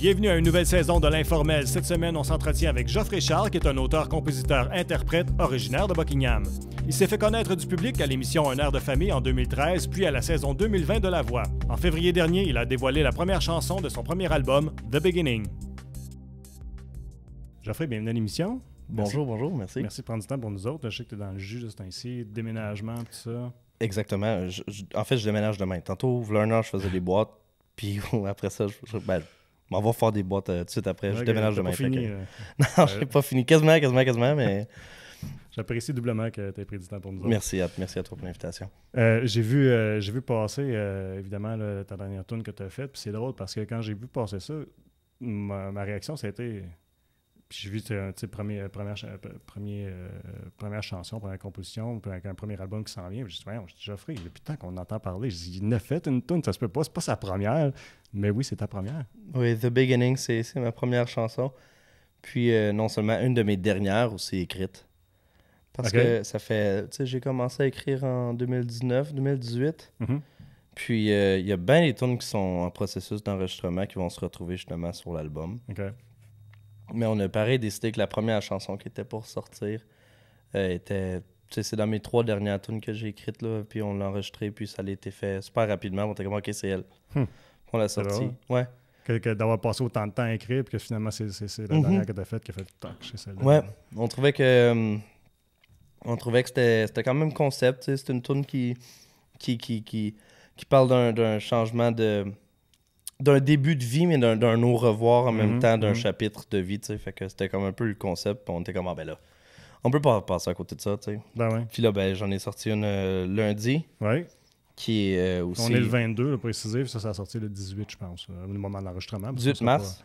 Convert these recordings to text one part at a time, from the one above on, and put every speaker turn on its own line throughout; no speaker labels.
Bienvenue à une nouvelle saison de l'Informel. Cette semaine, on s'entretient avec Geoffrey Charles, qui est un auteur, compositeur, interprète originaire de Buckingham. Il s'est fait connaître du public à l'émission Un air de famille en 2013, puis à la saison 2020 de La Voix. En février dernier, il a dévoilé la première chanson de son premier album, The Beginning. Geoffrey, bienvenue à l'émission.
Bonjour, bonjour, merci.
Merci de prendre du temps pour nous autres. Je sais que tu es dans le jus de ce temps-ci, déménagement, tout ça.
Exactement. En fait, je déménage demain. Tantôt, v'là un an, je faisais des boîtes, puis après ça, je m'en vais faire des boîtes tout de suite après. Okay, je déménage demain.
Fini,
Non, j'ai pas fini. Quasiment, mais...
J'apprécie doublement que tu aies pris du temps pour nous autres.
Merci à toi pour l'invitation.
J'ai vu passer, évidemment, ta dernière tune que tu as faite, puis c'est drôle parce que quand j'ai vu passer ça, ma réaction, ça a été... J'ai vu première chanson, première composition, avec un premier album qui s'en vient. J'ai dit, voyons, Geoffrey, depuis le temps qu'on entend parler, je dis, il a fait une tune, ça se peut pas, c'est pas sa première, mais oui, c'est ta première.
Oui, The Beginning, c'est ma première chanson. Puis non seulement une de mes dernières aussi écrites. Parce que ça fait, tu sais, j'ai commencé à écrire en 2019, 2018. Mm-hmm. Puis il y a bien des tunes qui sont en processus d'enregistrement qui vont se retrouver justement sur l'album.
Okay.
Mais on a pareil décidé que la première chanson qui était pour sortir était... Tu sais, c'est dans mes 3 dernières tunes que j'ai écrites, là, puis on l'a enregistré, puis ça a été fait super rapidement. On était comme, OK, c'est elle. On l'a sorti. Ouais.
Que d'avoir passé autant de temps à écrire, puis que finalement, c'est la dernière que tu as faite qui a fait le temps chez celle-là.
Ouais. On trouvait que c'était quand même concept. C'est une tune qui parle d'un changement d'un début de vie, mais d'un au revoir en même temps, d'un chapitre de vie, tu sais. Fait que c'était comme un peu le concept, puis on était comme, ah ben là, on peut pas passer à côté de ça, tu sais.
Ben ouais.
Puis là, ben, j'en ai sorti une lundi.
Ouais.
Qui est aussi...
On est le 22, là, précisé, ça a sorti le 18, je pense, au moment de l'enregistrement.
18 mars?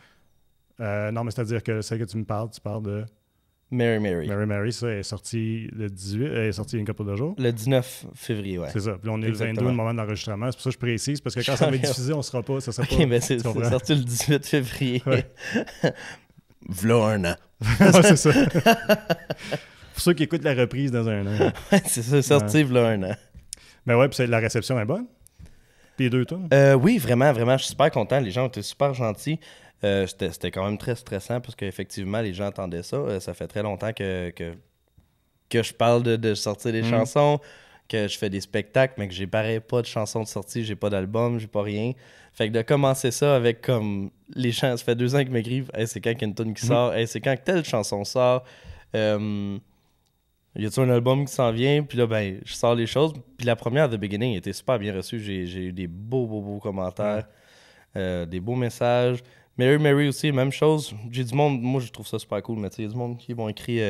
Non, mais c'est-à-dire que celle que tu parles de...
Mary Mary.
Mary Mary, ça, elle est sortie le 18, elle est sortie il y a une couple de jours.
Le 19 février, ouais.
C'est ça. Puis on est exactement. Le 22 au moment de l'enregistrement. C'est pour ça que je précise, parce que quand ça va être diffusé, on sera pas. Ça sera
pas. Ben c'est sorti le 18 février.
Ouais.
V'là un an.
Ouais, c'est ça. Pour ceux qui écoutent la reprise dans un an.
Ouais, c'est ça, sorti v'là un an.
Mais ouais, puis la réception est bonne. Les 2 tunes.
Oui, vraiment. Je suis super content. Les gens étaient super gentils. C'était quand même très stressant parce qu'effectivement, les gens attendaient ça. Ça fait très longtemps que je parle de sortir des chansons, que je fais des spectacles, mais que j'ai pareil pas de chansons de sortie, j'ai pas d'album, j'ai pas rien. Fait que de commencer ça avec comme les gens, ça fait 2 ans qu'ils m'écrivent, hey, c'est quand qu'il y a une tune qui sort, hey, c'est quand que telle chanson sort. Y a-t-il un album qui s'en vient? Puis là, ben, je sors les choses. Puis la première, The Beginning, était super bien reçue. J'ai eu des beaux commentaires, des beaux messages. Mary Mary aussi, même chose. J'ai du monde, moi je trouve ça super cool, mais tu sais, il y a du monde qui m'ont écrit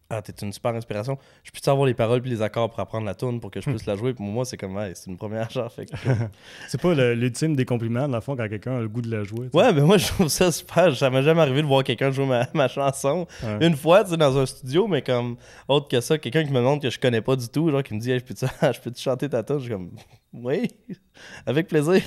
ah, t'es une super inspiration. Je peux savoir les paroles puis les accords pour apprendre la tune pour que je puisse la jouer. Pour moi, c'est comme, c'est une première genre. Fait que...
C'est pas l'ultime des compliments, dans le fond, quand quelqu'un a le goût de la jouer. T'sais.
Ouais, mais moi je trouve ça super. Ça m'est jamais arrivé de voir quelqu'un jouer ma chanson. Ouais. Une fois, tu sais, dans un studio, mais comme autre que ça, quelqu'un qui me demande que je connais pas du tout, genre qui me dit, hey, je peux-tu chanter ta tune? Je suis comme, oui, avec plaisir.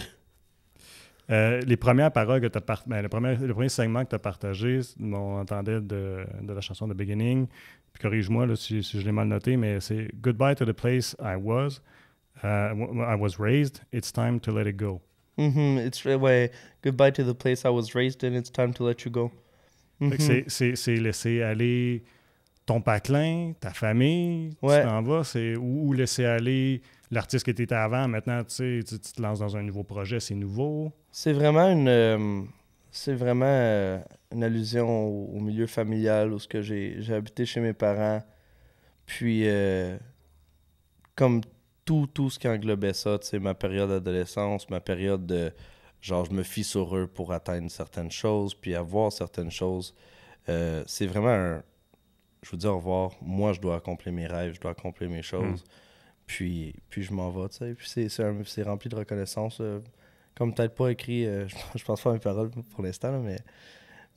Les premières paroles que tu as le premier segment que tu as partagé, on entendait de la chanson de Beginning, puis corrige-moi là, si je l'ai mal noté, mais c'est « Goodbye to the place I was raised, it's time to let it go ».
Ouais, « Goodbye to the place I was raised and it's time to let you go ».
C'est laisser aller ton patelin, ta famille, tu t'en vas, ou laisser aller l'artiste que tu étais avant, maintenant tu te lances dans un nouveau projet, c'est nouveau.
C'est vraiment une allusion au milieu familial où j'ai habité chez mes parents. Puis comme tout ce qui englobait ça, tu sais, ma période d'adolescence, ma période de genre je me fie sur eux pour atteindre certaines choses, puis avoir certaines choses. C'est vraiment je vous dis au revoir, moi je dois accomplir mes rêves, je dois accomplir mes choses. Puis je m'en vais, tu sais. Puis c'est rempli de reconnaissance. Comme peut-être pas écrit, je pense pas à mes paroles pour l'instant, là,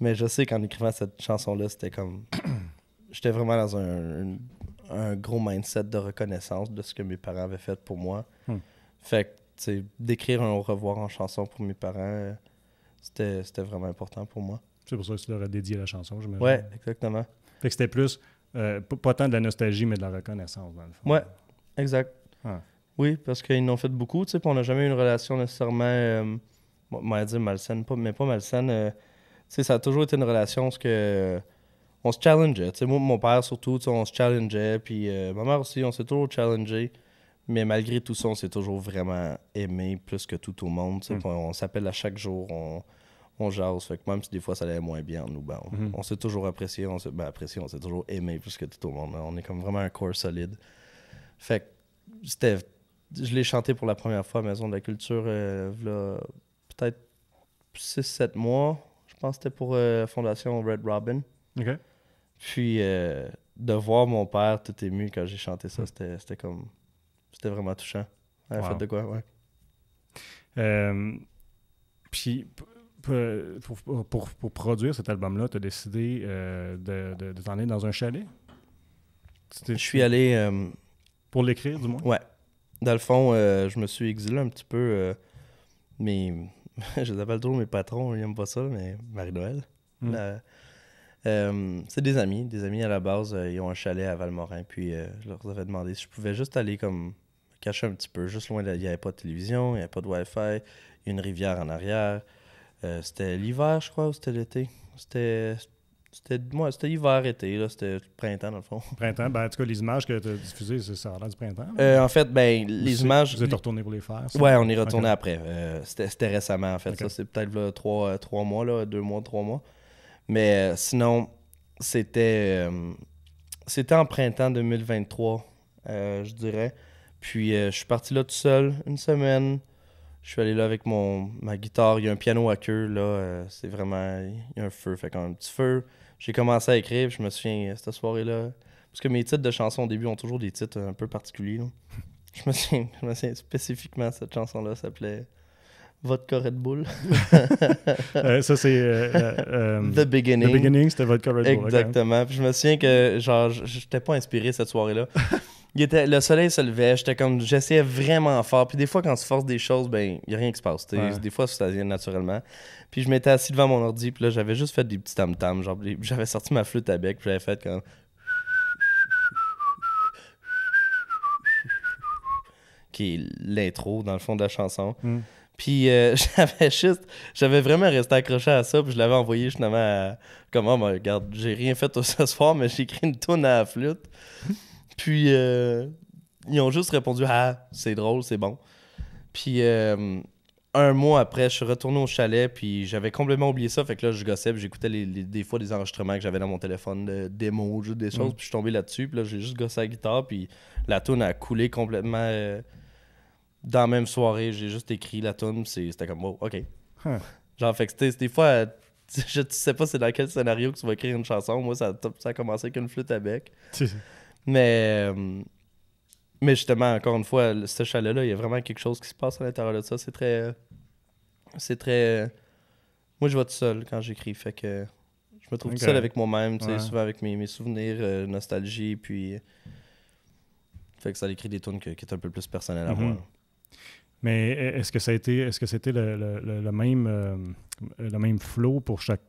mais je sais qu'en écrivant cette chanson-là, c'était comme... J'étais vraiment dans un gros mindset de reconnaissance de ce que mes parents avaient fait pour moi. Fait que, tu sais, d'écrire un au revoir en chanson pour mes parents, c'était vraiment important pour moi.
C'est pour ça que tu leur as dédié la chanson, j'imagine.
Ouais, exactement.
Fait que c'était plus, pas tant de la nostalgie, mais de la reconnaissance, dans le fond.
Ouais, exact.
Ah.
Oui, parce qu'ils n'ont fait beaucoup, tu sais, puis on n'a jamais eu une relation nécessairement moi dire malsaine, mais pas malsaine. Tu sais, ça a toujours été une relation où on se challengeait. Tu sais, moi, mon père surtout, tu sais, on se challengeait. Puis ma mère aussi, on s'est toujours challengé. Mais malgré tout ça, on s'est toujours vraiment aimé plus que tout au monde. Tu sais, puis on s'appelle à chaque jour, on jase. Fait que même si des fois ça allait moins bien, nous, ben, on s'est toujours apprécié. On s'est toujours aimé plus que tout au monde. On est comme vraiment un corps solide. Fait que je l'ai chanté pour la première fois à Maison de la Culture, là, peut-être 6-7 mois. Je pense que c'était pour Fondation Red Robin.
OK.
Puis de voir mon père tout ému quand j'ai chanté ça, c'était comme... C'était vraiment touchant. En fait de quoi, ouais.
Puis, pour produire cet album-là, tu as décidé de t'en aller dans un chalet?
Je suis allé...
Pour l'écrire, du moins?
Ouais. Dans le fond, je me suis exilé un petit peu. Mais je les appelle toujours mes patrons, ils n'aiment pas ça, mais Marie-Noël. C'est des amis à la base. Ils ont un chalet à Valmorin, puis je leur avais demandé si je pouvais juste aller comme me cacher un petit peu, juste loin il n'y avait pas de télévision, il n'y avait pas de Wi-Fi, il y a une rivière en arrière. C'était l'hiver, je crois, ou c'était l'été? C'était hiver-été, là, c'était le printemps, dans le fond.
Printemps, ben en tout cas, les images que tu as diffusées, ça a l'air du printemps.
En fait, ben, les images...
Vous êtes retourné pour les faire? Ça?
Ouais, on est retourné après. C'était récemment, en fait.
Okay.
Ça, c'est peut-être là, 3 mois, là, 2 mois, 3 mois. Mais sinon, c'était en printemps 2023, je dirais. Puis je suis parti là tout seul, une semaine. Je suis allé là avec ma guitare. Il y a un piano à queue, là. C'est vraiment... Il y a un feu, fait un petit feu. J'ai commencé à écrire, puis je me souviens, cette soirée-là... Parce que mes titres de chansons au début ont toujours des titres un peu particuliers, là. Je me souviens spécifiquement, cette chanson-là s'appelait Vodka Red Bull.
Ça, c'est...
The Beginning.
The Beginning, c'était Vodka Red Bull.
Exactement. Puis je me souviens que, genre, j'étais pas inspiré cette soirée-là. Le soleil se levait, j'essayais vraiment fort. Puis des fois, quand tu forces des choses, ben, il n'y a rien qui se passe. Ouais. Des fois, ça vient naturellement. Puis je m'étais assis devant mon ordi, puis là, j'avais juste fait des petits tam-tams. Genre, j'avais sorti ma flûte à bec, puis j'avais fait comme... qui est l'intro, dans le fond de la chanson. Puis j'avais vraiment resté accroché à ça, puis je l'avais envoyé justement à... Comment, regarde, j'ai rien fait ce soir, mais j'ai écrit une toune à la flûte. Puis ils ont juste répondu « Ah, c'est drôle, c'est bon. » Puis un mois après, je suis retourné au chalet, puis j'avais complètement oublié ça. Fait que là, je gossais, puis j'écoutais des fois des enregistrements que j'avais dans mon téléphone, de démos, juste des choses, puis je suis tombé là-dessus. Puis là, j'ai juste gossé la guitare, puis la toune a coulé complètement dans la même soirée. J'ai juste écrit la toune, c'était comme « Oh, OK. » Genre, fait que des fois, je sais pas c'est dans quel scénario que tu vas écrire une chanson. Moi, ça a commencé avec une flûte à bec. Mais justement, encore une fois, ce chalet-là, il y a vraiment quelque chose qui se passe à l'intérieur de ça. C'est très... Moi, je vais tout seul quand j'écris. Fait que je me trouve tout seul avec moi-même, souvent avec mes souvenirs, nostalgie, puis... Fait que ça écrit des tunes qui est un peu plus personnel à moi.
Mais est-ce que c'était le même flow pour chaque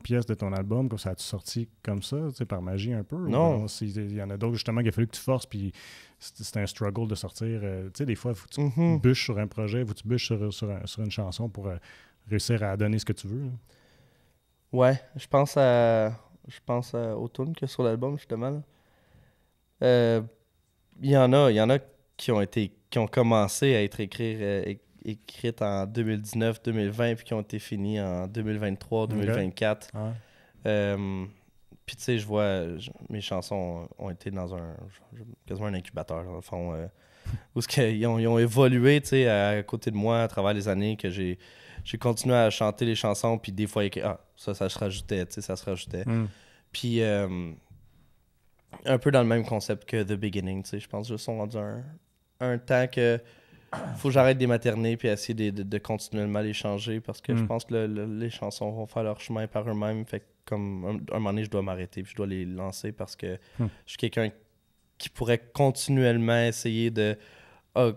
pièce de ton album, que ça a-tu sorti comme ça, par magie un peu?
Non.
Il y en a d'autres justement qu'il a fallu que tu forces, puis c'était un struggle de sortir. Des fois, il faut que tu bûches sur un projet, il faut que tu bûches sur une chanson pour réussir à donner ce que tu veux. Là.
Ouais, je pense aux tunes que sur l'album, justement. Il y en a qui ont commencé à être écrites en 2019-2020 puis qui ont été finies en 2023-2024. Puis tu sais, je vois, mes chansons ont été dans quasiment un incubateur, dans le fond, où ils ont évolué, tu sais, à côté de moi à travers les années que j'ai continué à chanter les chansons, puis des fois, ça se rajoutait, tu sais, ça se rajoutait. Puis un peu dans le même concept que The Beginning, tu sais, je pense que je suis rendu un temps que faut que j'arrête de les materner puis essayer de continuellement les changer parce que je pense que les chansons vont faire leur chemin par eux-mêmes. Fait que comme un moment donné, je dois m'arrêter puis je dois les lancer parce que je suis quelqu'un qui pourrait continuellement essayer de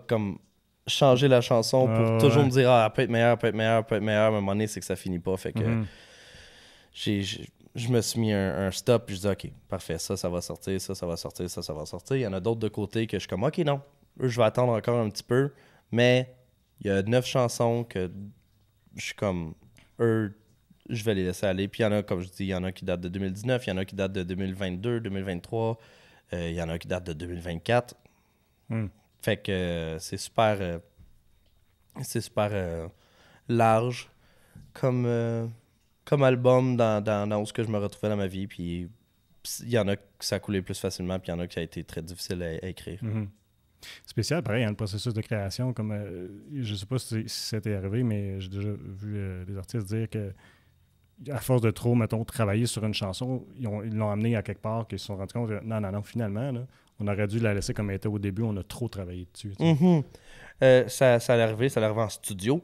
comme changer la chanson pour toujours me dire elle peut être meilleure, elle peut être meilleure, elle peut être meilleure. À un moment donné, c'est que ça finit pas. Fait que je me suis mis un stop puis je dis OK, parfait, ça va sortir, ça va sortir, ça va sortir. Il y en a d'autres de côté que je suis comme OK, non, je vais attendre encore un petit peu, mais il y a 9 chansons que je suis comme, eux, je vais les laisser aller. Puis il y en a, comme je dis, il y en a qui datent de 2019, il y en a qui datent de 2022, 2023, il y en a qui datent de 2024. Fait que c'est super large comme album dans ce que je me retrouvais dans ma vie. Puis il y en a que ça a coulé plus facilement, puis il y en a que ça a été très difficile à écrire.
Spécial, pareil, le processus de création. Comme je sais pas si ça t'est arrivé, mais j'ai déjà vu des artistes dire que à force de trop, mettons, travailler sur une chanson, ils l'ont amené à quelque part, qu'ils se sont rendus compte que non, finalement, là, on aurait dû la laisser comme elle était au début, on a trop travaillé dessus.
Ça allait arriver en studio.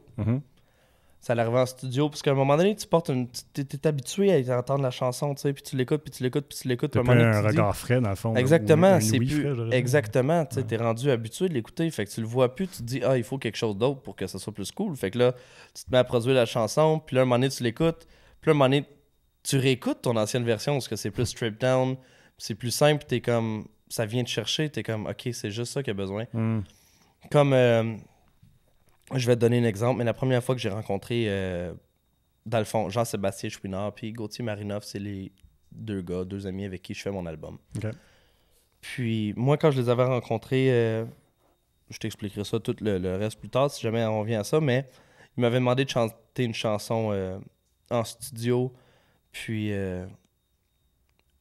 Ça allait arriver en studio, parce qu'à un moment donné, t'es habitué à entendre la chanson, tu sais, puis tu l'écoutes.
T'as pas un regard frais, dans le fond.
Exactement,
c'est plus...
Exactement, tu sais, t'es rendu habitué de l'écouter, fait que tu le vois plus, tu te dis, il faut quelque chose d'autre pour que ça soit plus cool. Fait que là, tu te mets à produire la chanson, puis là, un moment donné, tu l'écoutes, puis là, un moment donné, tu réécoutes ton ancienne version, parce que c'est plus stripped down, c'est plus simple, t'es comme, ça vient te chercher, t'es comme, OK, c'est juste ça qu'il y a besoin. Comme, je vais te donner un exemple, mais la première fois que j'ai rencontré, dans le fond, Jean-Sébastien Chouinard puis Gauthier Marinoff, c'est les deux amis avec qui je fais mon album.
Okay.
Puis, moi, quand je les avais rencontrés, je t'expliquerai ça tout le reste plus tard, si jamais on vient à ça, mais ils m'avaient demandé de chanter une chanson en studio, puis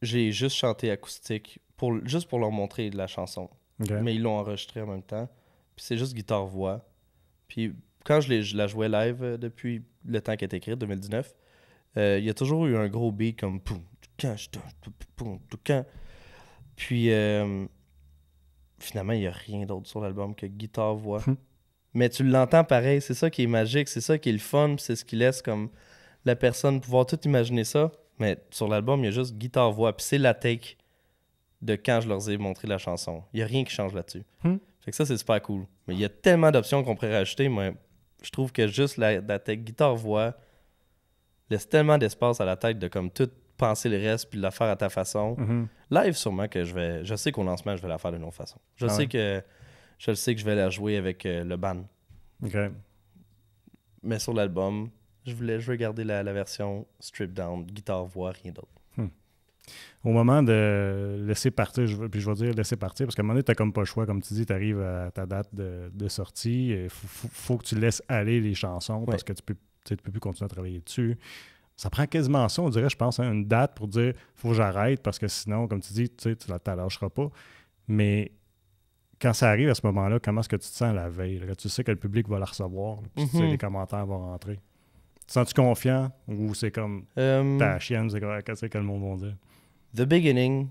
j'ai juste chanté acoustique, juste pour leur montrer la chanson.
Okay.
Mais ils l'ont enregistré en même temps, puis c'est juste guitare-voix. Puis quand je la jouais live depuis le temps qu'elle est écrite, 2019, il y a toujours eu un gros beat comme puis finalement, il n'y a rien d'autre sur l'album que guitare-voix. Mais tu l'entends pareil, c'est ça qui est magique, c'est ça qui est le fun, c'est ce qui laisse comme la personne pouvoir tout imaginer ça. Mais sur l'album, il y a juste guitare-voix, puis c'est la take de quand je leur ai montré la chanson. Il n'y a rien qui change là-dessus. Fait que ça, c'est super cool. Mais il y a tellement d'options qu'on pourrait rajouter. Moi, je trouve que juste la tech guitare-voix laisse tellement d'espace à la tête de comme tout penser le reste puis la faire à ta façon. Live, sûrement que je sais qu'au lancement, je vais la faire d'une autre façon. Je sais que je vais la jouer avec le band.
Okay.
Mais sur l'album, je veux garder la version strip down, guitare-voix, rien d'autre.
Au moment de laisser partir, puis je vais dire laisser partir, parce qu'à un moment donné, tu n'as comme pas le choix. Comme tu dis, tu arrives à ta date de sortie. Il faut que tu laisses aller les chansons parce que tu peux plus continuer à travailler dessus. Ça prend quasiment ça, on dirait, je pense, une date pour dire faut que j'arrête parce que sinon, comme tu dis, tu ne lâcheras pas. Mais quand ça arrive à ce moment-là, comment est-ce que tu te sens la veille? Là? Tu sais que le public va la recevoir, puis tu sais les commentaires vont rentrer. Te sens-tu confiant ou c'est comme ta chienne, c'est que le monde va dire?
The beginning,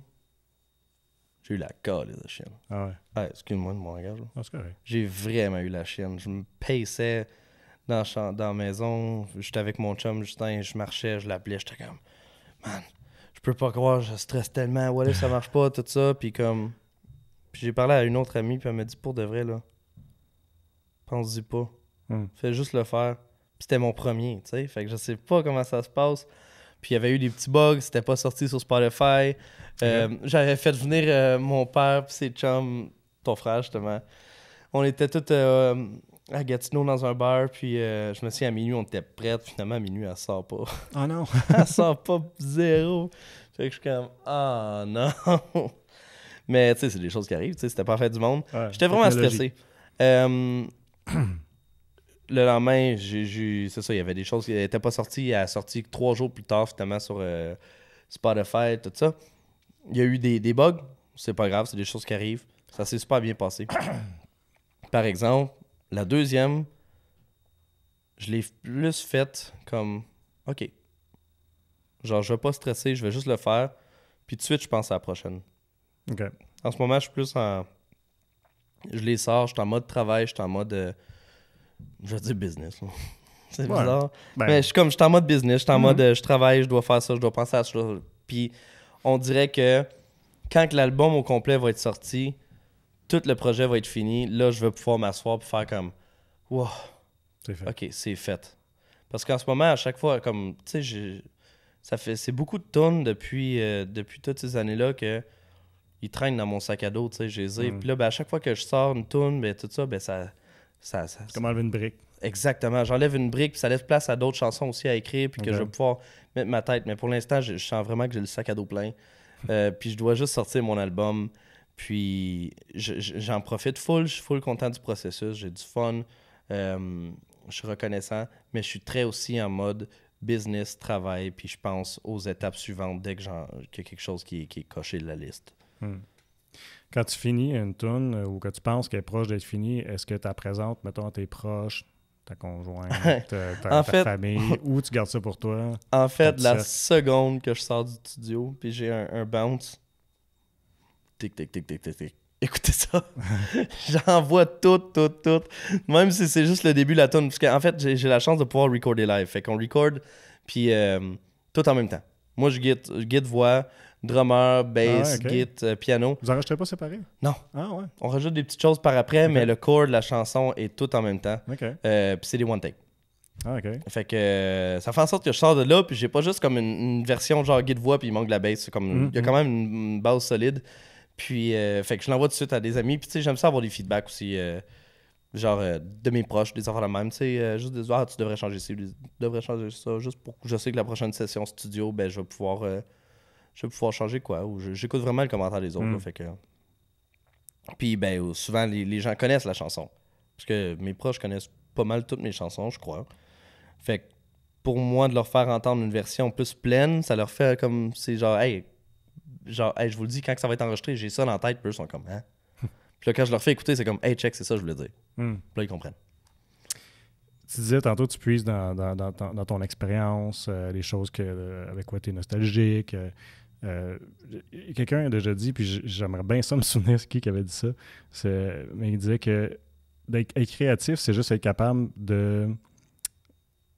j'ai eu la colle de chienne.
Ah ouais?
Ouais, excuse-moi de mon langage.
Ah, c'est correct.
J'ai vraiment eu la chienne. Je me paissais dans la maison. J'étais avec mon chum Justin, je marchais, je l'appelais, j'étais comme, man, je peux pas croire, je stresse tellement, what if ça marche pas, tout ça. Puis j'ai parlé à une autre amie, puis elle m'a dit, pour de vrai, là, pense-y pas. Fais juste le faire. Puis c'était mon premier, tu sais. Fait que je sais pas comment ça se passe. Puis il y avait eu des petits bugs, c'était pas sorti sur Spotify. J'avais fait venir mon père puis ses chums, ton frère justement. On était tous à Gatineau dans un bar, puis je me souviens à minuit, on était prêts. Finalement, à minuit, elle sort pas.
Ah non!
Elle sort pas zéro. Fait que je suis comme, ah non! Mais tu sais, c'est des choses qui arrivent, tu sais, c'était pas fait du monde.
Ouais,
j'étais vraiment stressé. Le lendemain, c'est ça, il y avait des choses qui n'étaient pas sorties. Elle a sorti 3 jours plus tard, finalement, sur Spotify, tout ça. Il y a eu des bugs. C'est pas grave, c'est des choses qui arrivent. Ça s'est super bien passé. Par exemple, la deuxième, je l'ai plus faite comme, OK. Genre, je vais pas stresser, je vais juste le faire. Puis tout de suite, je pense à la prochaine.
OK.
En ce moment, je suis plus en... Je les sors, je suis en mode travail, je suis en mode... Je vais dire business. C'est bizarre. Mais je suis en mode business. Je suis en mode je travaille, je dois faire ça, je dois penser à ça. Puis on dirait que quand l'album au complet va être sorti, tout le projet va être fini. Là, je vais pouvoir m'asseoir et faire comme wow.
C'est fait.
OK, c'est fait. Parce qu'en ce moment, à chaque fois, comme tu sais, c'est beaucoup de tonnes depuis toutes ces années-là que ils traînent dans mon sac à dos. Tu sais, je les ai. Puis là, ben, à chaque fois que je sors une toune, ben, tout ça, ben ça
C'est comme enlever une brique.
Exactement. J'enlève une brique, puis ça laisse place à d'autres chansons aussi à écrire, puis que je vais pouvoir mettre ma tête. Mais pour l'instant, je sens vraiment que j'ai le sac à dos plein. Puis je dois juste sortir mon album. Puis j'en profite full. Je suis full content du processus. J'ai du fun. Je suis reconnaissant. Mais je suis très aussi en mode business, travail. Puis je pense aux étapes suivantes dès qu'il y a quelque chose qui est coché de la liste.
Quand tu finis une tune ou que tu penses qu'elle est proche d'être finie, est-ce que tu la présentes, mettons, à tes proches, ta conjointe, ta famille, ou tu gardes ça pour toi?
En fait, la seconde que je sors du studio, puis j'ai un bounce, tic, tic, tic, tic, tic, tic. Écoutez ça. J'envoie tout. Même si c'est juste le début de la tune. Parce qu'en fait, j'ai la chance de pouvoir recorder live. Fait qu'on record, puis tout en même temps. Moi, je git voix, drummer, bass, git, piano.
Vous enregistrez pas séparés?
Non.
Ah ouais?
On rajoute des petites choses par après, mais le core de la chanson est tout en même temps. Puis c'est des one take.
Ah, OK.
Fait que ça fait en sorte que je sors de là, puis j'ai pas juste comme une version genre git voix, puis il manque de la bass. Il y a quand même une base solide. Puis, fait que je l'envoie tout de suite à des amis. Puis, tu sais, j'aime ça avoir des feedbacks aussi, de mes proches, des affaires de même. Tu sais, juste des tu devrais changer ci, tu devrais changer ça. Juste pour que je sais que la prochaine session studio, ben, je vais pouvoir changer quoi. Ou j'écoute vraiment le commentaire des autres. Là, fait que... Puis, ben, souvent, les gens connaissent la chanson. Parce que mes proches connaissent pas mal toutes mes chansons, je crois. Fait que pour moi, de leur faire entendre une version plus pleine, ça leur fait comme, c'est genre, hey, je vous le dis, quand ça va être enregistré, j'ai ça dans la tête, puis eux sont comme, hein? Puis là, quand je leur fais écouter, c'est comme, hey, check, c'est ça, je voulais dire. Puis là, ils comprennent.
Tu disais tantôt, tu puises dans ton expérience, les choses avec quoi tu es nostalgique. Quelqu'un a déjà dit, puis j'aimerais bien ça me souvenir qui avait dit ça, mais il disait que d'être créatif, c'est juste être capable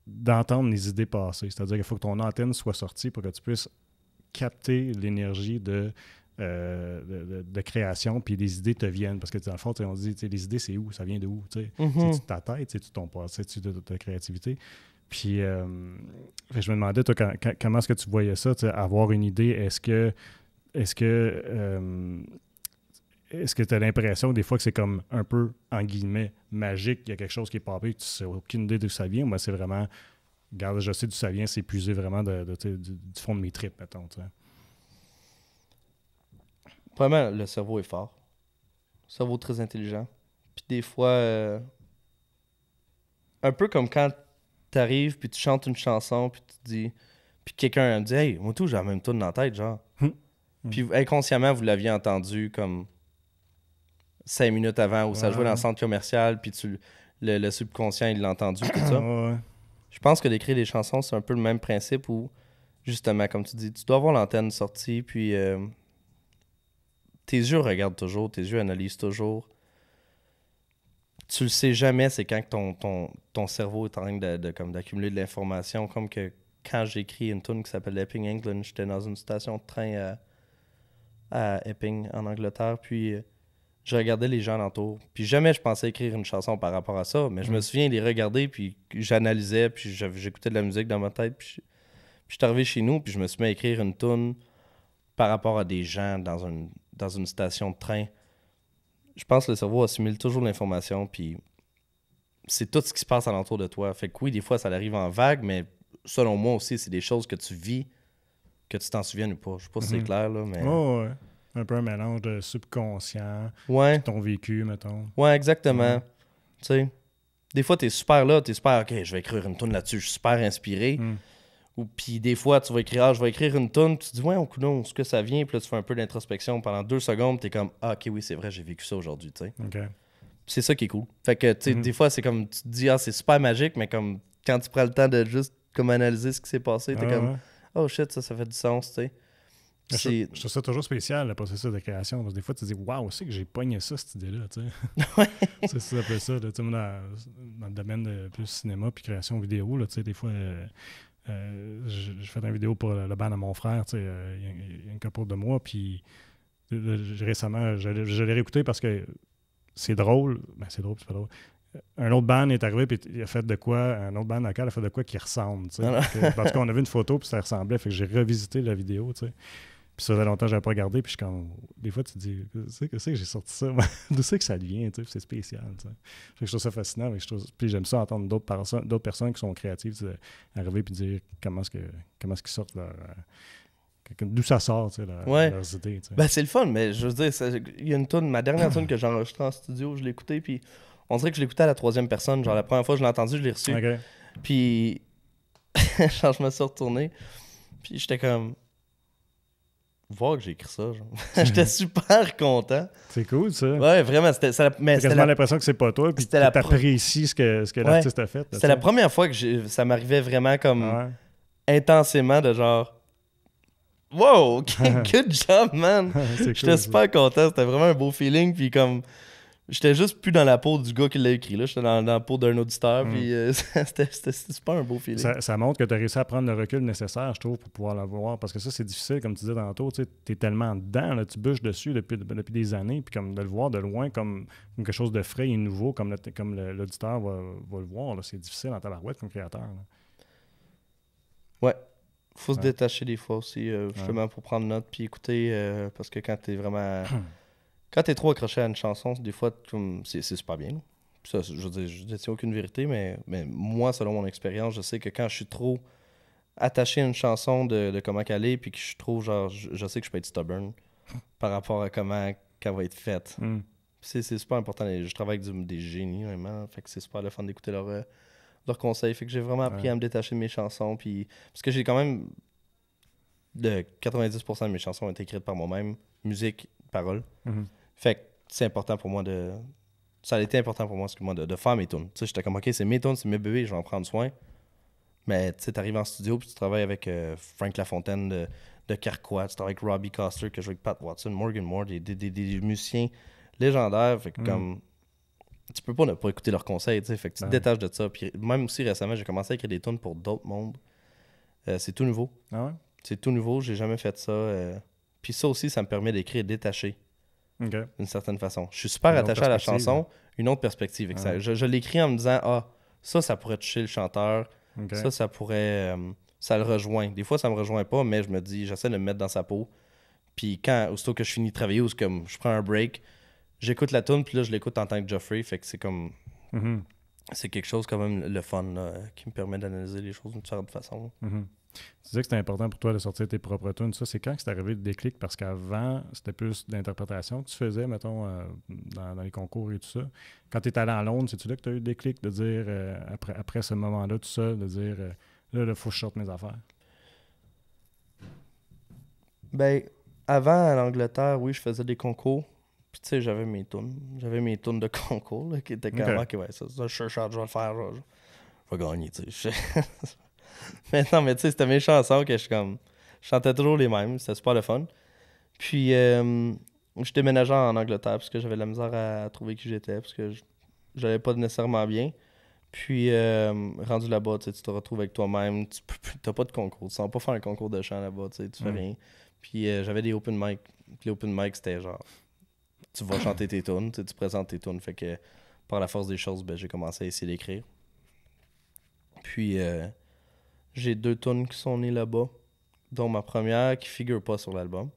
d'entendre les idées passées. C'est-à-dire qu'il faut que ton antenne soit sortie pour que tu puisses capter l'énergie de création, puis les idées te viennent. Parce que dans le fond, on se dit, les idées, c'est où? Ça vient de où? C'est-tu de ta tête? C'est-tu ton passé? C'est-tu de ta créativité? Puis, je me demandais, toi, comment est-ce que tu voyais ça, avoir une idée? Est-ce que tu as l'impression des fois que c'est comme un peu, en guillemets, magique, il y a quelque chose qui est papé, tu sais aucune idée d'où ça vient? Moi, c'est vraiment, regarde, je sais d'où ça vient, c'est épuisé vraiment du fond de mes tripes, mettons. T'sais.
Vraiment, le cerveau est fort. Le cerveau est très intelligent. Puis des fois, un peu comme quand t'arrives, puis tu chantes une chanson, puis tu te dis... Puis quelqu'un me dit « Hey, moi tout, j'ai la même tune dans la tête, genre. » Puis inconsciemment, vous l'aviez entendu comme 5 minutes avant, où ça jouait dans le centre commercial, puis le subconscient, il l'a entendu, tout ça. Je pense que d'écrire des chansons, c'est un peu le même principe où, justement, comme tu dis, tu dois avoir l'antenne sortie, puis tes yeux regardent toujours, tes yeux analysent toujours. Tu le sais jamais, c'est quand ton cerveau est en train d'accumuler de l'information, comme que quand j'ai écrit une tune qui s'appelle Epping, England, j'étais dans une station de train à Epping, en Angleterre, puis je regardais les gens alentour. Puis jamais je pensais écrire une chanson par rapport à ça, mais je me souviens les regarder, puis j'analysais, puis j'écoutais de la musique dans ma tête, puis je suis arrivé chez nous, puis je me suis mis à écrire une tune par rapport à des gens dans une station de train. Je pense que le cerveau assimile toujours l'information, puis c'est tout ce qui se passe alentour de toi. Fait que oui, des fois, ça arrive en vague, mais selon moi aussi, c'est des choses que tu vis, que tu t'en souviennes ou pas. Je sais pas si c'est clair, là, mais...
ouais. Un peu un mélange de subconscient,
ouais.
ton vécu, mettons.
Ouais, exactement. Tu sais, des fois, t'es super là, OK, je vais écrire une tune là-dessus, je suis super inspiré. Ou puis des fois, tu vas écrire, je vais écrire une tune, tu te dis, ouais, au coup non, ce que ça vient, puis là, tu fais un peu d'introspection pendant 2 secondes, t'es comme, OK, oui, c'est vrai, j'ai vécu ça aujourd'hui, tu sais. C'est ça qui est cool. Fait que, tu sais, des fois, c'est comme, tu te dis, c'est super magique, mais comme, quand tu prends le temps de juste, comme, analyser ce qui s'est passé, t'es comme, oh shit, ça fait du sens, tu sais.
Je trouve ça toujours spécial, le processus de création, parce que des fois, tu te dis, waouh, c'est que j'ai pogné ça, cette idée-là, tu sais. C'est ça, un peu ça, là, dans le domaine de plus cinéma puis création vidéo, là, tu sais, des fois... j'ai fait une vidéo pour le band à mon frère, il y a une couple de mois, puis récemment, je l'ai réécouté parce que c'est drôle. Ben, c'est drôle, c'est pas drôle. Un autre band est arrivé, puis il a fait de quoi, un autre band local a fait de quoi qui ressemble, parce qu'on avait une photo, puis ça ressemblait, fait que j'ai revisité la vidéo, tu sais. Puis ça faisait longtemps que je n'avais pas regardé. Puis je suis comme. Des fois, tu te dis, c'est que j'ai sorti ça? D'où c'est que ça vient? C'est spécial. Fait que je trouve ça fascinant. Puis j'aime ça entendre d'autres personnes qui sont créatives arriver et dire comment est-ce qu'ils sortent leur. D'où ça sort, leurs idées.
Ben, c'est le fun, mais je veux dire, il y a une tune, ma dernière tune que j'ai enregistrée en studio, je l'ai écoutée, puis on dirait que je l'écoutais à la troisième personne. Genre, la première fois que je l'ai entendu, je l'ai reçu.
Okay.
Puis, genre, je me suis retourné, puis j'étais comme. Voir que j'ai écrit ça, genre. J'étais super content.
C'est cool, ça.
Ouais, vraiment. C'était
quasiment l'impression que c'est pas toi, puis tu apprécies ce que l'artiste a fait.
C'était la première fois que ça m'arrivait vraiment comme intensément de genre. Wow, good job, man! J'étais super content, c'était vraiment un beau feeling, puis comme. J'étais juste plus dans la peau du gars qui l'a écrit, là. J'étais dans la peau d'un auditeur, puis c'était super un beau feeling.
Ça montre que tu as réussi à prendre le recul nécessaire, je trouve, pour pouvoir l'avoir, parce que ça, c'est difficile, comme tu disais tantôt, tu es tellement dedans, là, tu bûches dessus depuis des années, puis comme de le voir de loin comme quelque chose de frais et nouveau, comme l'auditeur va le voir, là, c'est difficile en tabarouette comme créateur. Là.
Ouais. Faut se détacher des fois aussi, justement, pour prendre note, puis écouter, parce que quand t'es vraiment... Quand t'es trop accroché à une chanson, des fois, c'est super bien. Ça, je veux dire, je ne détiens aucune vérité, mais moi, selon mon expérience, je sais que quand je suis trop attaché à une chanson de comment qu'elle est, puis que je suis trop, genre, je sais que je peux être stubborn par rapport à comment qu'elle va être faite. C'est super important. Je travaille avec des génies, vraiment. Fait que c'est super le fun d'écouter leurs conseils. Fait que j'ai vraiment appris à me détacher de mes chansons. Puis... Parce que j'ai quand même... De 90% de mes chansons ont été écrites par moi-même. Musique, paroles. Fait que c'est important pour moi de... Ça a été important pour moi, excuse-moi, de faire mes tunes. Tu sais, j'étais comme, OK, c'est mes tunes, c'est mes bébés, je vais en prendre soin. Mais tu sais, t'arrives en studio puis tu travailles avec Frank Lafontaine de Carquois, tu travailles avec Robbie Coster, que je joue avec Pat Watson, Morgan Moore, des musiciens légendaires. Fait que comme... Tu peux pas ne pas écouter leurs conseils, tu sais. Fait que tu te détaches de ça. Puis même aussi récemment, j'ai commencé à écrire des tunes pour d'autres mondes. C'est tout nouveau.
Ah ouais?
C'est tout nouveau, j'ai jamais fait ça. Puis ça aussi, ça me permet d'écrire détaché. D'une certaine façon. Je suis super attaché à la chanson, une autre perspective. Je l'écris en me disant, ça pourrait toucher le chanteur. Ça pourrait... ça le rejoint. Des fois, ça me rejoint pas, mais je me dis, j'essaie de me mettre dans sa peau. Puis aussitôt que je finis de travailler ou comme je prends un break, j'écoute la tune, puis là, je l'écoute en tant que Geoffrey. Fait que c'est comme... C'est quelque chose quand même le fun là, qui me permet d'analyser les choses d'une certaine façon.
Tu disais que c'était important pour toi de sortir tes propres tunes. Ça, c'est quand que c'est arrivé le déclic? Parce qu'avant, c'était plus d'interprétation que tu faisais, mettons, dans les concours et tout ça. Quand tu es allé à Londres, c'est-tu là que tu as eu le déclic de dire, après ce moment-là, tout ça, de dire, là, il faut que je sorte mes affaires?
Ben, avant, à l'Angleterre, oui, je faisais des concours. Puis, tu sais, j'avais mes tunes. J'avais mes tunes de concours, là, qui étaient comme, OK, ouais, ça, je vais le faire, je vais gagner, tu sais. Mais non, mais tu sais, c'était mes chansons que je chantais toujours les mêmes, c'était super le fun. Puis je déménageais en Angleterre parce que j'avais de la misère à trouver qui j'étais, parce que j'allais pas nécessairement bien. Puis rendu là-bas, tu te retrouves avec toi-même, tu n'as pas de concours, tu ne vas pas faire un concours de chant là-bas, tu fais rien. Puis j'avais des open mic. Les open mic, c'était genre, tu vas chanter tes tunes, tu présentes tes tunes. Fait que par la force des choses, ben, j'ai commencé à essayer d'écrire. Puis j'ai 2 tunes qui sont nées là-bas, dont ma première qui figure pas sur l'album.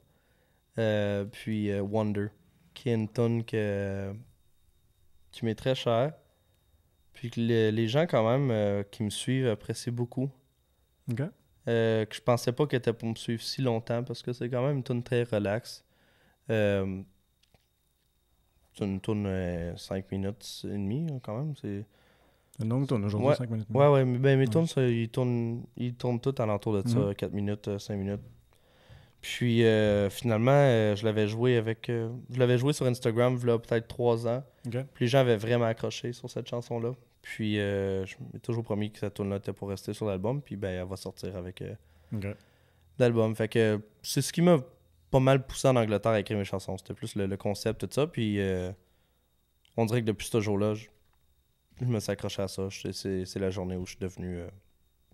Puis Wonder, qui est une tune qui m'est très chère. Puis que les gens quand même qui me suivent apprécient beaucoup.
OK.
Que je pensais pas qu'elle était pour me suivre si longtemps, parce que c'est quand même une tune très relax. C'est une tune 5 minutes et demie quand même. C'est
une longue tourne aujourd'hui, 5 minutes.
Ouais, mais ben, mes tunes, ils tournent tout alentour de ça, 4 minutes, 5 minutes. Puis finalement, je l'avais joué sur Instagram il y a peut-être 3 ans.
Okay.
Puis les gens avaient vraiment accroché sur cette chanson-là. Puis je m'ai toujours promis que cette tune-là était pour rester sur l'album. Puis ben, elle va sortir avec l'album. Fait que c'est ce qui m'a pas mal poussé en Angleterre à écrire mes chansons. C'était plus le concept, tout ça. Puis on dirait que depuis ce jour-là, je me suis accroché à ça. C'est la journée où je suis devenu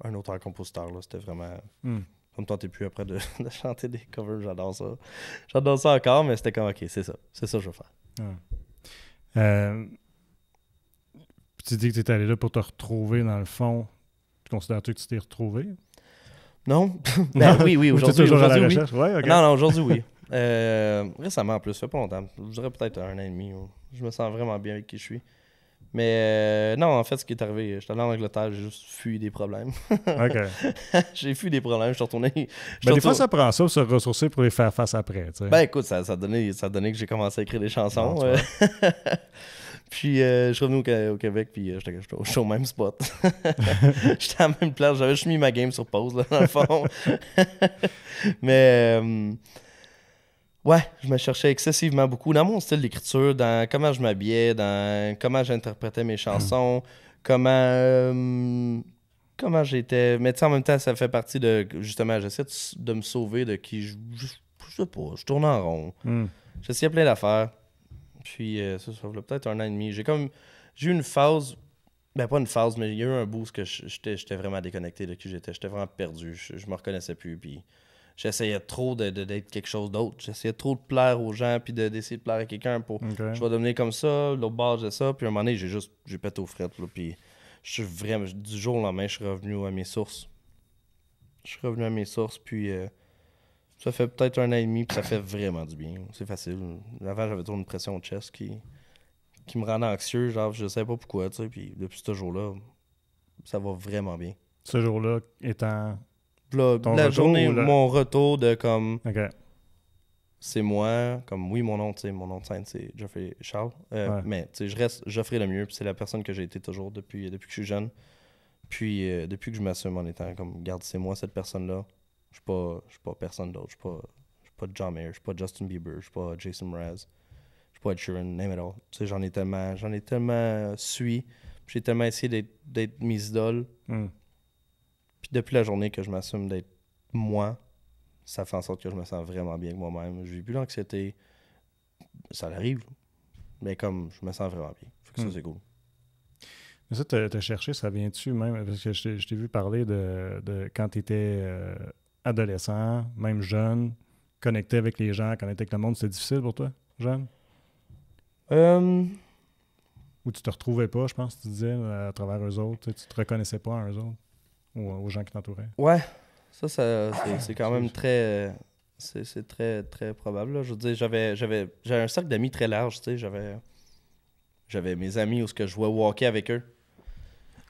un auteur-compositeur. C'était vraiment... Ça me tentait plus après de chanter des covers. J'adore ça. J'adore ça encore, mais c'était comme, OK, c'est ça. C'est ça que je veux
faire. Tu dis que tu es allé là pour te retrouver dans le fond. Tu considères-tu que tu t'es retrouvé?
Non? Ben oui,
Ou t'es
aujourd'hui.
toujours à la
Aujourd'hui, oui.
recherche? Ouais, ok.
Non, aujourd'hui, oui. Récemment, en plus, ça fait pas longtemps. Je dirais peut-être 1 an et demi. Je me sens vraiment bien avec qui je suis. Mais non, en fait, ce qui est arrivé, j'étais allé en Angleterre, j'ai juste fui des problèmes.
OK.
J'ai fui des problèmes, je suis retourné.
Ben, des fois, ça prend ça pour se ressourcer pour les faire face après, tu sais.
Ben écoute, ça a donné que j'ai commencé à écrire des chansons.
Non, tu vois.
Puis je suis revenu au Québec, puis j'étais au même spot. J'étais à la même place, j'avais juste mis ma game sur pause, là, dans le fond. Mais ouais, je me cherchais excessivement beaucoup dans mon style d'écriture, dans comment je m'habillais, dans comment j'interprétais mes chansons, comment j'étais. Mais tu sais, en même temps, ça fait partie de. Justement, j'essaie de me sauver de qui je sais pas, je tourne en rond. J'essayais plein d'affaires. Puis ça fait peut-être 1 an et demi. J'ai eu une phase. Ben, pas une phase, mais il y a eu un boost que j'étais vraiment déconnecté de qui j'étais. J'étais vraiment perdu. Je me reconnaissais plus. Puis j'essayais trop d'être quelque chose d'autre. J'essayais trop de plaire aux gens. Puis d'essayer de plaire à quelqu'un pour. Je vais devenir comme ça. L'autre bord, j'ai ça. Puis à un moment donné, j'ai pété aux frettes. Là, puis je suis vraiment. Du jour au lendemain, je suis revenu à mes sources. Puis. Ça fait peut-être 1 an et demi, puis ça fait vraiment du bien. C'est facile. Avant, j'avais trop une pression de chest qui me rendait anxieux. Genre, je sais pas pourquoi, tu sais. Puis depuis ce jour-là, ça va vraiment bien.
Ce jour-là étant.
La journée, mon retour de comme.
OK.
C'est moi. Comme oui, mon nom de scène, c'est Geoffrey Charles.
Ouais.
Mais tu sais, je reste Geoffrey Lemieux, puis c'est la personne que j'ai été toujours depuis que je suis jeune. Puis depuis que je m'assume en étant comme, regarde, c'est moi cette personne-là. Je suis pas personne d'autre. Je suis pas John Mayer, je suis pas Justin Bieber, je suis pas Jason Mraz, je suis pas Ed Sheeran, name it all. Tu sais, j'en ai tellement suivi. J'ai tellement essayé d'être mes idoles. Puis depuis la journée que je m'assume d'être moi, ça fait en sorte que je me sens vraiment bien avec moi-même. Je vis plus l'anxiété. Ça arrive. Mais comme je me sens vraiment bien. Fait que ça, c'est cool.
Mais ça, t'as cherché, ça vient-tu même? Parce que je t'ai vu parler de quand t'étais adolescent, même jeune, connecter avec les gens, connecter avec le monde, c'était difficile pour toi, jeune? Ou tu te retrouvais pas, je pense, tu disais, à travers eux autres, tu te reconnaissais pas à eux autres, ou aux gens qui t'entouraient?
Ouais, ça c'est quand même très... c'est très, très probable. Là. Je veux dire, j'avais un cercle d'amis très large, tu sais, j'avais mes amis où je jouais au hockey avec eux.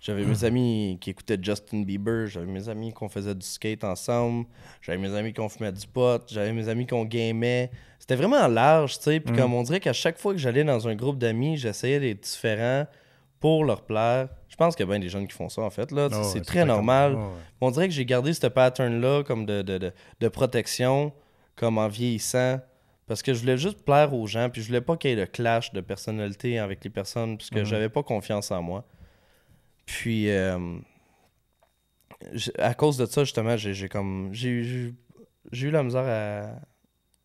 J'avais mes amis qui écoutaient Justin Bieber, j'avais mes amis qu'on faisait du skate ensemble, j'avais mes amis qu'on fumait du pot, j'avais mes amis qu'on gamait. C'était vraiment large, tu sais. Puis comme on dirait qu'à chaque fois que j'allais dans un groupe d'amis, j'essayais d'être différent pour leur plaire. Je pense qu'il y a bien des jeunes qui font ça, en fait. Là. C'est très normal. On dirait que j'ai gardé ce pattern-là comme de protection, comme en vieillissant. Parce que je voulais juste plaire aux gens, puis je voulais pas qu'il y ait de clash de personnalité avec les personnes, puisque j'avais pas confiance en moi. Puis, à cause de ça, justement, j'ai eu la misère à...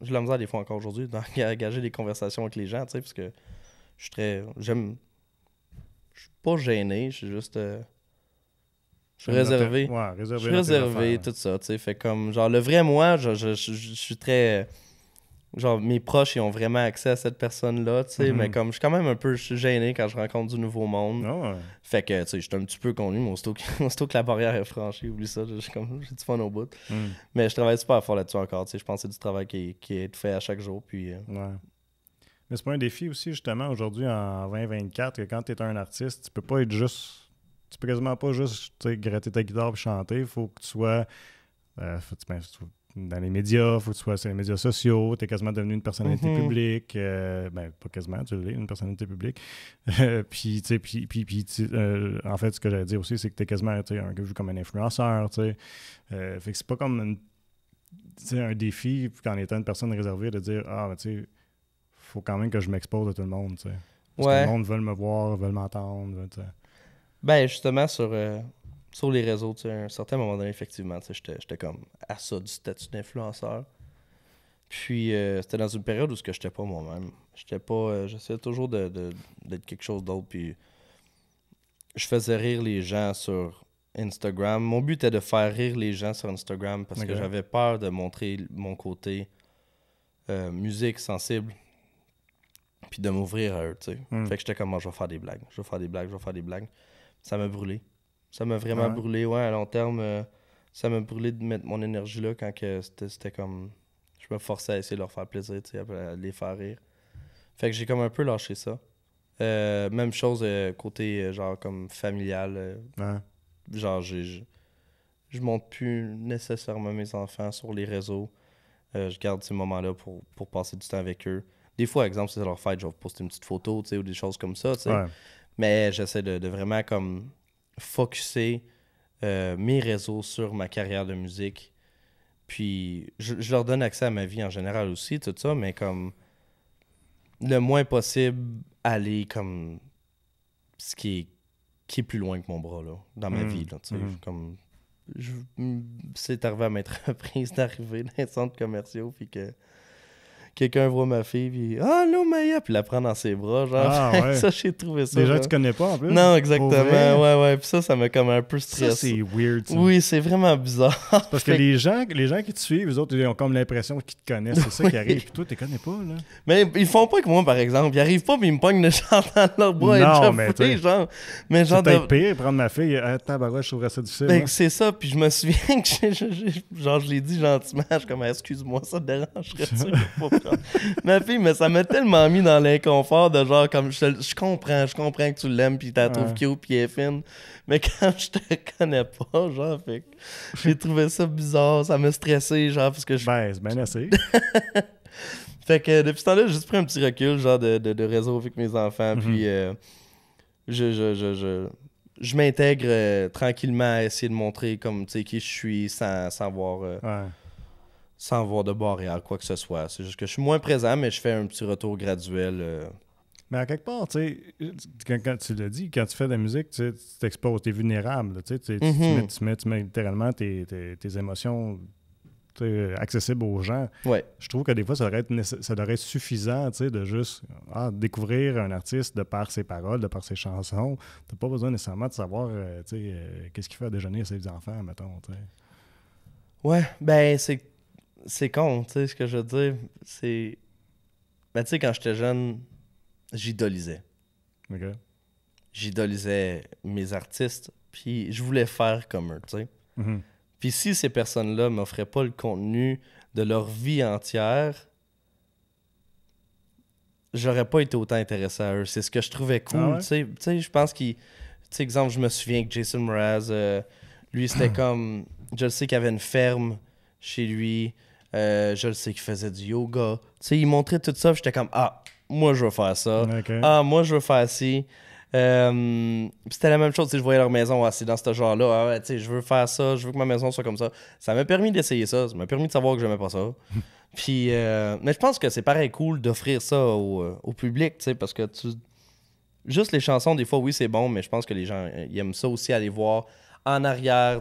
J'ai eu la misère des fois encore aujourd'hui d'engager des conversations avec les gens, tu sais, parce que je suis très... Je suis pas gêné, je suis juste... je suis réservé.
Ouais,
je suis réservé, tout ça, tu sais. Fait comme, genre, le vrai moi, je suis très... Genre, mes proches, ils ont vraiment accès à cette personne-là, tu sais, mais comme, je suis quand même un peu gêné quand je rencontre du nouveau monde. Fait que, tu sais, je suis un petit peu connu, mais aussitôt que la barrière est franchie, oublie ça, j'ai du fun au bout. Mais je travaille super fort là-dessus encore, tu sais, je pense que c'est du travail qui est fait à chaque jour, puis...
Ouais. Mais c'est pas un défi aussi, justement, aujourd'hui, en 2024, que quand t'es un artiste, tu peux pas être juste... Tu peux quasiment pas juste, tu sais, gratter ta guitare et chanter, il faut que tu sois... dans les médias, il faut que tu sois sur les médias sociaux, tu es quasiment devenu une personnalité publique, pas quasiment, tu l'es, une personnalité publique. Puis, en fait, ce que j'allais dire aussi, c'est que tu es quasiment vu comme un influenceur, tu sais. Fait que c'est pas comme un défi, qu'en étant une personne réservée, de dire, tu sais, faut quand même que je m'expose à tout le monde, tu sais. Parce que le monde veut me voir, veut m'entendre, tu sais.
Ben, justement, sur les réseaux, tu sais, à un certain moment donné, effectivement, tu sais, j'étais comme à ça du statut d'influenceur. Puis, c'était dans une période où je n'étais pas moi-même. J'essayais toujours d'être quelque chose d'autre. Puis, je faisais rire les gens sur Instagram. Mon but était de faire rire les gens sur Instagram parce que j'avais peur de montrer mon côté musique sensible. Puis de m'ouvrir à eux, tu sais. Fait que j'étais comme, je vais faire des blagues. Ça m'a brûlé. Ça m'a vraiment brûlé, ouais, à long terme. ça m'a brûlé de mettre mon énergie là quand que c'était comme... Je me forçais à essayer de leur faire plaisir, tu sais, à les faire rire. Fait que j'ai comme un peu lâché ça. Même chose côté genre comme familial. Genre je montre plus nécessairement mes enfants sur les réseaux. Je garde ces moments-là pour passer du temps avec eux. Des fois, exemple, si c'est leur fête, je vais poster une petite photo, tu sais, ou des choses comme ça, tu sais.
Ouais.
Mais j'essaie de vraiment comme focusser mes réseaux sur ma carrière de musique. Puis je leur donne accès à ma vie en général aussi, tout ça, mais comme le moins possible aller comme ce qui est plus loin que mon bras là, dans ma vie. Là, tu sais. Comme, c'est arrivé à maintes reprises d'arriver dans les centres commerciaux puis que quelqu'un voit ma fille puis « Ah, non, Maya! » puis la prend dans ses bras. Genre,
ouais.
Ça, j'ai trouvé ça.
Des gens que tu connais pas en plus?
Non, exactement. Ouais. Puis ça m'a comme un peu stressé.
Ça, c'est weird. Ça.
Oui, c'est vraiment bizarre.
Parce que les gens qui te suivent, eux autres, ils ont comme l'impression qu'ils te connaissent. C'est ça qui arrive. Puis toi, tu les connais pas, là.
Mais ils font pas que moi, par exemple. Ils arrivent pas puis ils me pognent le genre dans leur bras et genre. Mais genre
c'est peut-être pire, prendre ma fille. Tabarouette, je trouverais ça difficile.
Ben, c'est ça. Puis je me souviens que je l'ai dit gentiment. Je suis comme, excuse-moi, ça te dérangerait-tu? Ma fille, mais ça m'a tellement mis dans l'inconfort de genre, comme, je comprends que tu l'aimes puis t'as trouvé cute puis elle est fine. Mais quand je te connais pas, genre, fait que j'ai trouvé ça bizarre. Ça m'a stressé, genre, parce que
Ben, c'est bien assez.
Fait que depuis ce temps-là, j'ai juste pris un petit recul, genre, de réseau avec mes enfants. Puis je m'intègre tranquillement à essayer de montrer comme, tu sais, qui je suis sans avoir de barrière, quoi que ce soit. C'est juste que je suis moins présent, mais je fais un petit retour graduel.
Mais à quelque part, tu sais, quand tu l'as dit, quand tu fais de la musique, tu t'exposes, t'es vulnérable. Tu mets littéralement tes émotions accessibles aux gens.
Ouais.
Je trouve que des fois, ça devrait être suffisant de juste découvrir un artiste de par ses paroles, de par ses chansons. T'as pas besoin nécessairement de savoir qu'est-ce qu'il fait à déjeuner à ses enfants, mettons. T'sais.
Ouais, ben c'est con, tu sais, ce que je veux dire. C'est... Ben, tu sais, quand j'étais jeune, j'idolisais.
OK.
J'idolisais mes artistes, puis je voulais faire comme eux, tu sais.
Mm-hmm.
Puis si ces personnes-là m'offraient pas le contenu de leur vie entière, j'aurais pas été autant intéressé à eux. C'est ce que je trouvais cool, tu sais, je pense qu'il... Tu sais, exemple, je me souviens que Jason Mraz, lui, c'était comme... Je le sais qu'il avait une ferme chez lui. Je le sais qu'il faisait du yoga. Tu sais, il montrait tout ça, j'étais comme, moi, je veux faire ça.
Okay.
Moi, je veux faire ci. C'était la même chose, tu sais, je voyais leur maison, c'est dans ce genre-là. Tu sais, je veux faire ça, je veux que ma maison soit comme ça. Ça m'a permis d'essayer ça. Ça m'a permis de savoir que j'aimais pas ça. Puis, mais je pense que c'est pareil cool d'offrir ça au public, tu sais, parce que juste les chansons, des fois, oui, c'est bon, mais je pense que les gens, ils aiment ça aussi, aller voir en arrière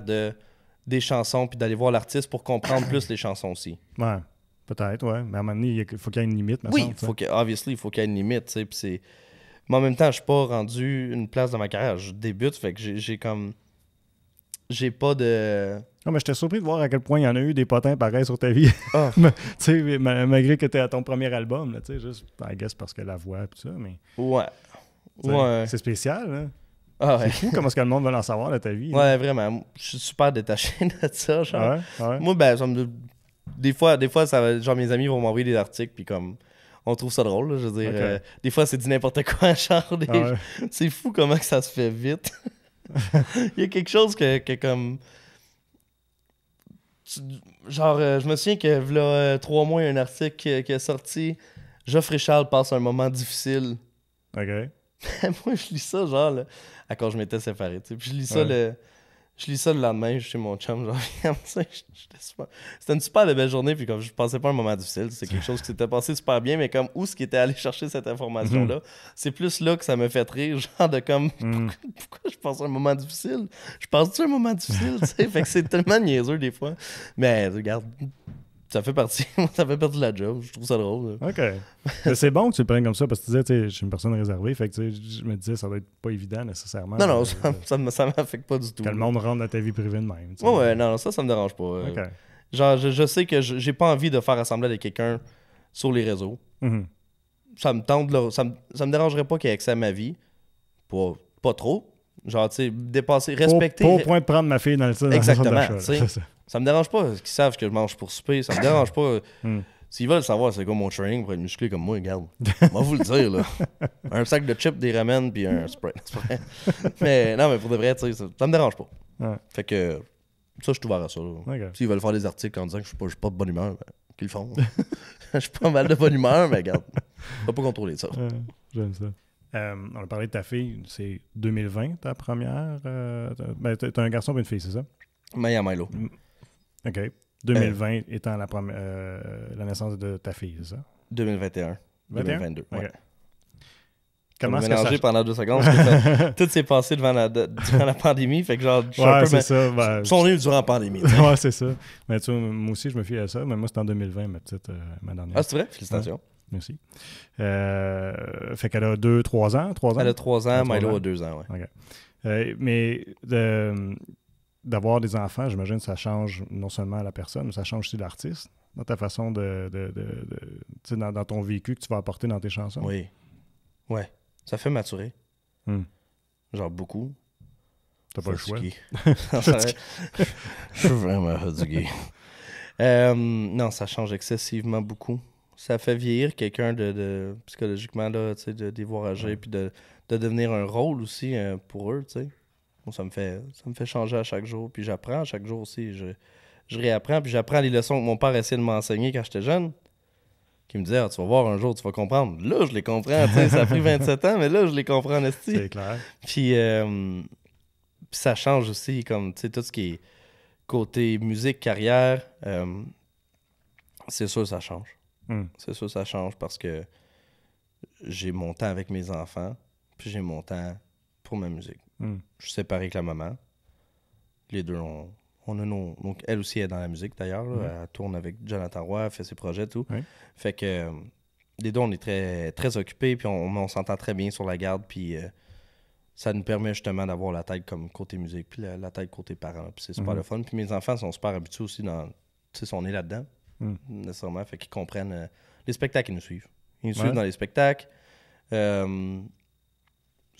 des chansons, puis d'aller voir l'artiste pour comprendre plus les chansons aussi.
Ouais, peut-être, ouais. Mais à un moment donné, il faut qu'il y ait une limite,
il faut qu'il y ait une limite, tu sais, puis c'est... Mais en même temps, je suis pas rendu une place dans ma carrière. Je débute, fait que j'ai pas de...
Non, mais j'étais surpris de voir à quel point il y en a eu des potins pareils sur ta vie. Tu sais, malgré que t'es à ton premier album, là, tu sais, juste, I guess, parce que la voix et tout ça, mais...
Ouais.
C'est spécial, hein?
C'est
fou comment est-ce que le monde veut en savoir de ta vie.
Ouais, vraiment. Je suis super détaché de ça, genre.
Ouais.
Moi, ben, des fois ça, genre, mes amis vont m'envoyer des articles, puis comme... On trouve ça drôle, là, je veux dire. Des fois, c'est du n'importe quoi, genre. C'est fou comment que ça se fait vite. Il y a quelque chose que comme... Genre, je me souviens que là, 3 mois, il y a un article qui est sorti. Geoffrey Charles passe un moment difficile.
OK.
Moi, je lis ça, genre, là, à quand je m'étais séparé, tu sais. Puis je lis ça le lendemain, je suis chez mon chum, genre, c'était une super belle journée, puis comme je passais pas un moment difficile, c'est quelque chose qui s'était passé super bien, mais comme où ce qui était allé chercher cette information-là, c'est plus là que ça me fait rire, genre de comme, pourquoi je passe un moment difficile? Je passe-tu un moment difficile, tu sais? Fait que c'est tellement niaiseux des fois. Mais regarde, ça fait partie de la job, je trouve ça drôle. Là.
OK. Mais c'est bon que tu le prennes comme ça, parce que tu disais, tu sais, je suis une personne réservée, fait que je me disais, ça doit être pas évident nécessairement.
Non, ça m'affecte pas du tout.
Que le monde rentre dans ta vie privée de même.
Ouais, non, ça me dérange pas.
OK.
Genre, je sais que j'ai pas envie de faire assembler avec quelqu'un sur les réseaux. Ça me tente, ça me dérangerait pas qu'il ait accès à ma vie. Pas trop, Genre, tu sais, dépasser, respecter.
Pas au point de prendre ma fille dans le centre
Exactement,
d'achat.
tu sais. Ça me dérange pas qu'ils savent ce que je mange pour souper. Ça me dérange pas. S'ils veulent savoir c'est quoi mon training pour être musclé comme moi, regarde. Moi, vous le dire, là. Un sac de chips, des ramen, puis un Sprite. Mais non, mais pour de vrai, tu sais, ça me dérange pas.
Ouais.
Fait que ça, je suis ouvert à ça.
Okay.
S'ils veulent faire des articles en disant que je suis pas de bonne humeur, ben, qu'ils le font. Je suis pas mal de bonne humeur, mais regarde, on va pas contrôler ça.
J'aime ça. On a parlé de ta fille, c'est 2020 ta première. T'as un garçon et une fille, c'est ça?
Maya Milo.
OK. 2020 étant la naissance de ta fille, c'est ça?
2021. 2022.
Okay.
Ouais.
Comment est-ce
mélangé pendant 2 secondes parce que tout s'est passé durant la pandémie. Fait que genre, je suis un peu.
C'est ça. Ben,
sont nés durant la pandémie.
Ouais, c'est ça. Mais tu vois, moi aussi, je me fie à ça. Mais moi, c'était en 2020, ma petite, ma dernière.
Ah, c'est vrai? Félicitations.
Ouais. Merci. Fait qu'elle a 2-3 ans. 3 ans?
Elle a 3 ans, Milo a 2 ans, ouais.
OK. Mais d'avoir des enfants, j'imagine que ça change non seulement la personne, mais ça change aussi l'artiste dans ta façon dans ton vécu que tu vas apporter dans tes chansons.
Oui. Ouais. Ça fait maturer. Genre beaucoup.
T'as pas le choix.
Je suis vraiment fatigué. Non, ça change excessivement beaucoup. Ça fait vieillir quelqu'un de psychologiquement, là, d'y voir agir, puis de devenir un rôle aussi pour eux, tu sais. Bon, ça me fait changer à chaque jour, puis j'apprends à chaque jour aussi. Je réapprends, puis j'apprends les leçons que mon père essayait de m'enseigner quand j'étais jeune. Qui me disait, tu vas voir un jour, tu vas comprendre. Là, je les comprends, tu sais, ça a pris 27 ans, mais là, je les comprends en esti.
C'est clair.
Puis ça change aussi, comme, tu sais, tout ce qui est côté musique, carrière, c'est sûr ça change. C'est sûr ça change parce que j'ai mon temps avec mes enfants, puis j'ai mon temps pour ma musique. Je suis séparé avec la maman. Les deux, on a nos... Donc, elle aussi est dans la musique, d'ailleurs. Elle tourne avec Jonathan Roy, elle fait ses projets, tout.
Oui.
Fait que les deux, on est très, très occupés, puis on s'entend très bien sur la garde, puis ça nous permet justement d'avoir la tête comme côté musique, puis la tête côté parents, puis c'est super le fun. Puis mes enfants sont super habitués aussi dans... Tu sais, on est là-dedans, nécessairement, fait qu'ils comprennent les spectacles, ils nous suivent. Ils nous suivent dans les spectacles.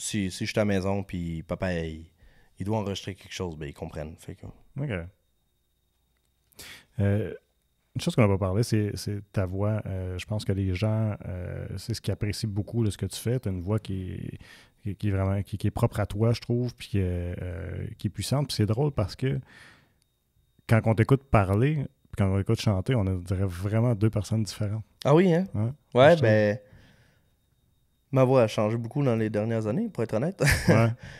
Si je suis à la maison, puis papa, il doit enregistrer quelque chose, ben ils comprennent. Fait que...
OK. Une chose qu'on n'a pas parlé, c'est ta voix. Je pense que les gens, c'est ce qu'ils apprécient beaucoup de ce que tu fais. Tu as une voix qui est vraiment qui est propre à toi, je trouve, puis qui est puissante. Puis c'est drôle parce que quand on t'écoute parler, puis quand on t'écoute chanter, on dirait vraiment deux personnes différentes.
Ah oui, hein?
Ouais,
ben... Ma voix a changé beaucoup dans les dernières années, pour être honnête.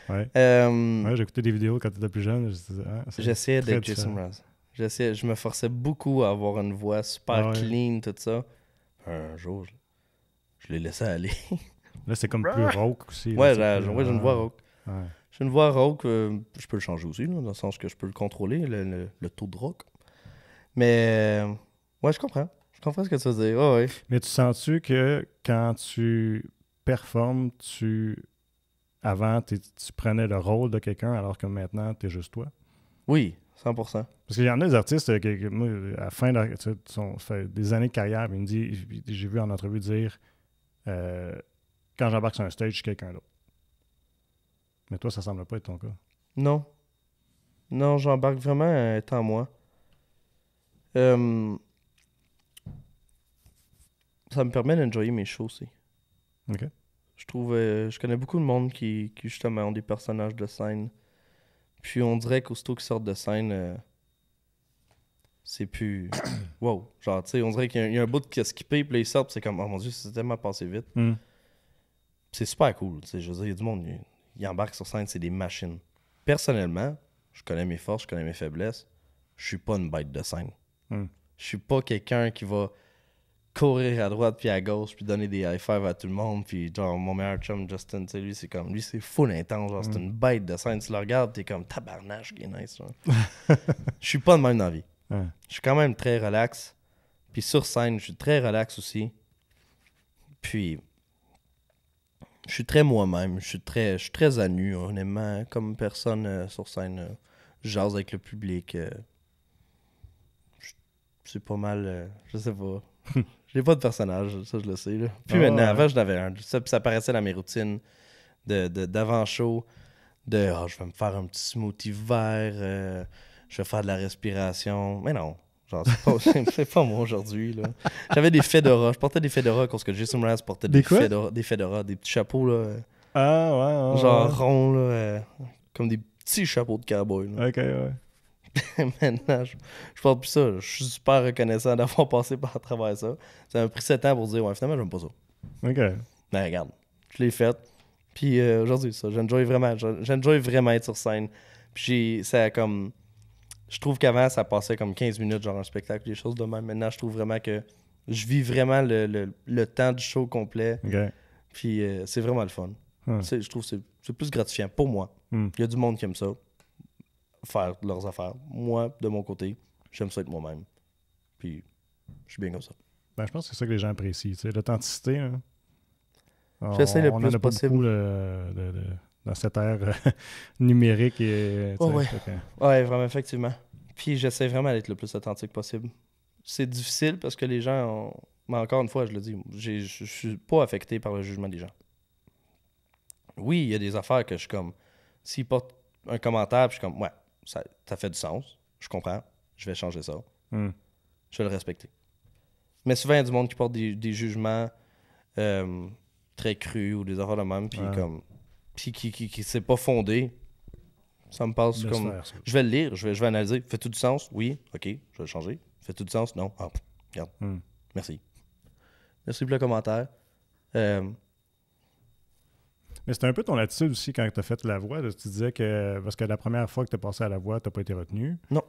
Ouais, j'ai écouté des vidéos quand tu étais plus jeune.
J'essayais d'être Jason Mraz. Je me forçais beaucoup à avoir une voix super clean, tout ça. Un jour, je l'ai laissé aller.
Là, c'est comme plus rauque aussi.
Ouais, j'ai une voix rauque.
Ouais.
J'ai une voix rauque. Je peux le changer aussi, là, dans le sens que je peux le contrôler, le taux de rock. Mais, ouais, je comprends. Je comprends ce que tu veux dire. Ouais.
Mais tu sens-tu que quand tu performes, avant, tu prenais le rôle de quelqu'un alors que maintenant, tu es juste toi?
Oui, 100%.
Parce qu'il y en a des artistes moi, à la fin de ça fait des années de carrière, mais j'ai vu en entrevue dire quand j'embarque sur un stage, je suis quelqu'un d'autre. Mais toi, ça semble pas être ton cas.
Non. Non, j'embarque vraiment étant moi. Ça me permet d'enjoyer mes shows aussi.
OK.
Je trouve... je connais beaucoup de monde qui justement ont des personnages de scène. Puis on dirait qu'aussitôt qu'ils sortent de scène, c'est plus... wow! Genre, tu sais, on dirait qu'il y a un bout qui a skippé, puis là, ils sortent, puis c'est comme, oh mon Dieu, c'est tellement passé vite. C'est super cool, tu sais. Je veux dire, il y a du monde, ils embarquent sur scène, c'est des machines. Personnellement, je connais mes forces, je connais mes faiblesses. Je suis pas une bête de scène. Je suis pas quelqu'un qui va courir à droite puis à gauche puis donner des high five à tout le monde, puis genre mon meilleur chum Justin, tu sais, lui c'est full intense, genre c'est une bête de scène, tu le regardes, t'es comme tabarnache qui est nice. Je suis pas de même dans la vie. Je suis quand même très relax, puis sur scène je suis très relax aussi, puis je suis très moi-même, je suis très à nu honnêtement, comme personne sur scène. Je jase avec le public, c'est pas mal, je sais pas. J'ai pas de personnage, ça je le sais. Là. Puis maintenant, avant, j'en avais un. Ça paraissait dans mes routines d'avant-show, je vais me faire un petit smoothie vert, je vais faire de la respiration. Mais non, genre, c'est pas moi aujourd'hui, là. J'avais des fedoras, je portais des fedoras parce que Jason Mraz portait des fedoras, des petits chapeaux, là. Genre ronds, là, comme des petits chapeaux de cowboy, là.
Ok, ouais.
Maintenant, je porte plus ça. Je suis super reconnaissant d'avoir passé par travers ça. Ça m'a pris 7 ans pour dire, ouais, finalement, j'aime pas ça.
Ok.
Mais regarde, je l'ai fait. Puis aujourd'hui, ça, j'enjoy vraiment être sur scène. Puis ça comme... Je trouve qu'avant, ça passait comme 15 minutes, genre un spectacle, des choses de même. Maintenant, je trouve vraiment que je vis vraiment le temps du show complet.
Ok.
Puis c'est vraiment le fun. Je trouve que c'est plus gratifiant pour moi. Il y a du monde qui aime ça, faire leurs affaires. Moi, de mon côté, j'aime ça être moi-même. Puis je suis bien comme ça.
Ben, je pense que c'est ça que les gens apprécient. L'authenticité, hein.
J'essaie le
on
plus
en a pas
possible.
beaucoup dans cette ère numérique. Et,
ouais, vraiment, effectivement. Puis j'essaie vraiment d'être le plus authentique possible. C'est difficile parce que les gens mais encore une fois, je le dis, je suis pas affecté par le jugement des gens. Oui, il y a des affaires que je suis comme... S'ils portent un commentaire, puis je suis comme, ouais, ça fait du sens, je comprends, je vais changer ça. Je vais le respecter. Mais souvent, il y a du monde qui porte des jugements très crus ou des affaires de même, puis comme... Puis qui c'est pas fondé. Ça me passe comme... Je vais le lire, je vais analyser. Fait-tu du sens? Oui. OK, je vais le changer. Fait-tu du sens? Non. Ah, regarde. Merci. Merci pour le commentaire.
Mais c'était un peu ton attitude aussi quand tu as fait la voix. Là, tu disais que... Parce que la première fois que tu es passé à la voix, tu n'as pas été retenu.
Non.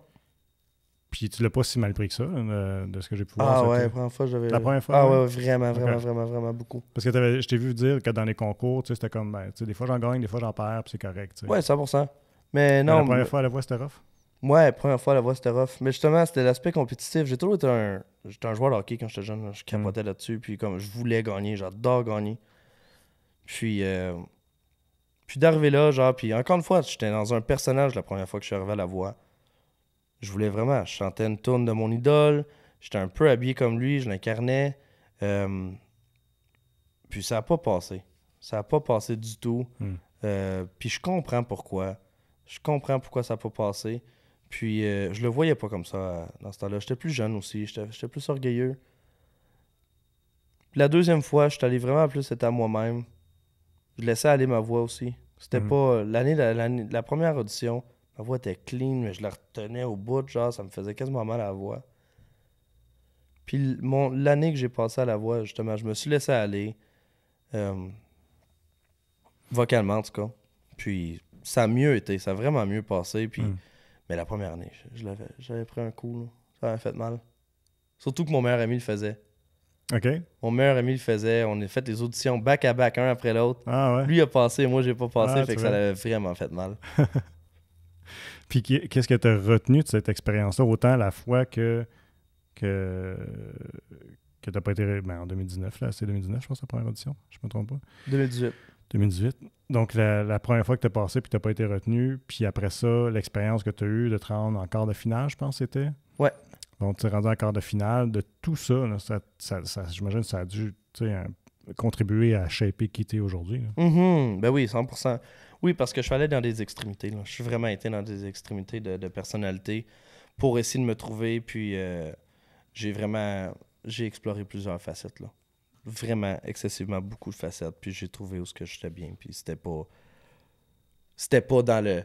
Puis tu l'as pas si mal pris que ça, de ce que j'ai pu
voir.
Ah
ouais, la première fois, j'avais...
La première fois?
Ah ouais, vraiment beaucoup.
Parce que je t'ai vu dire que dans les concours, c'était comme, des fois j'en gagne, des fois j'en perds, puis c'est correct. T'sais.
Ouais, 100%. Mais non...
la première fois à la voix, c'était rough?
Ouais, la première fois à la voix, c'était rough. Mais justement, c'était l'aspect compétitif. J'ai toujours été j'étais un joueur de hockey quand j'étais jeune. Là. Je capotais là-dessus. Puis comme je voulais gagner, j'adore gagner. Puis d'arriver là, genre, puis encore une fois, j'étais dans un personnage la première fois que je suis arrivé à la voix. Je voulais vraiment, je chantais une tourne de mon idole. J'étais un peu habillé comme lui, je l'incarnais. Puis ça n'a pas passé. Ça n'a pas passé du tout. Puis je comprends pourquoi. Je comprends pourquoi ça n'a pas passé. Puis je le voyais pas comme ça dans ce temps-là. J'étais plus jeune aussi, j'étais plus orgueilleux. Puis la deuxième fois, je suis allé vraiment plus être à moi-même. Je laissais aller ma voix aussi. C'était pas... La première audition, ma voix était clean, mais je la retenais au bout, genre, ça me faisait quasiment mal à la voix. Puis l'année que j'ai passée à la voix, justement, je me suis laissé aller. Vocalement, en tout cas. Puis ça a mieux été, ça a vraiment mieux passé. Puis... Mais la première année, j'avais pris un coup, là. Ça m'avait fait mal. Surtout que mon meilleur ami le faisait.
OK.
Mon meilleur ami le faisait. On a fait des auditions back-à-back, un après l'autre.
Ah ouais?
Lui a passé, moi j'ai pas passé, fait que ça l'avait vraiment fait mal.
Puis qu'est-ce que tu as retenu de cette expérience-là, autant la fois que tu n'as pas été... Ben, en 2019, là, c'est 2019, je pense, la première audition, je me trompe pas. 2018. Donc, la première fois que tu as passé puis tu n'as pas été retenu, puis après ça, l'expérience que tu as eue de te rendre en quart de finale, je pense, c'était?
Ouais.
Donc, tu es rendu en quart de finale. De tout ça, là, j'imagine que ça a dû contribuer à shaper qui tu es aujourd'hui.
Ben oui, 100%. Oui, parce que je suis allé dans des extrémités. Là. Je suis vraiment été dans des extrémités de personnalité pour essayer de me trouver. Puis, j'ai exploré plusieurs facettes, là. Vraiment excessivement beaucoup de facettes, puis j'ai trouvé où ce que j'étais bien, puis c'était pas dans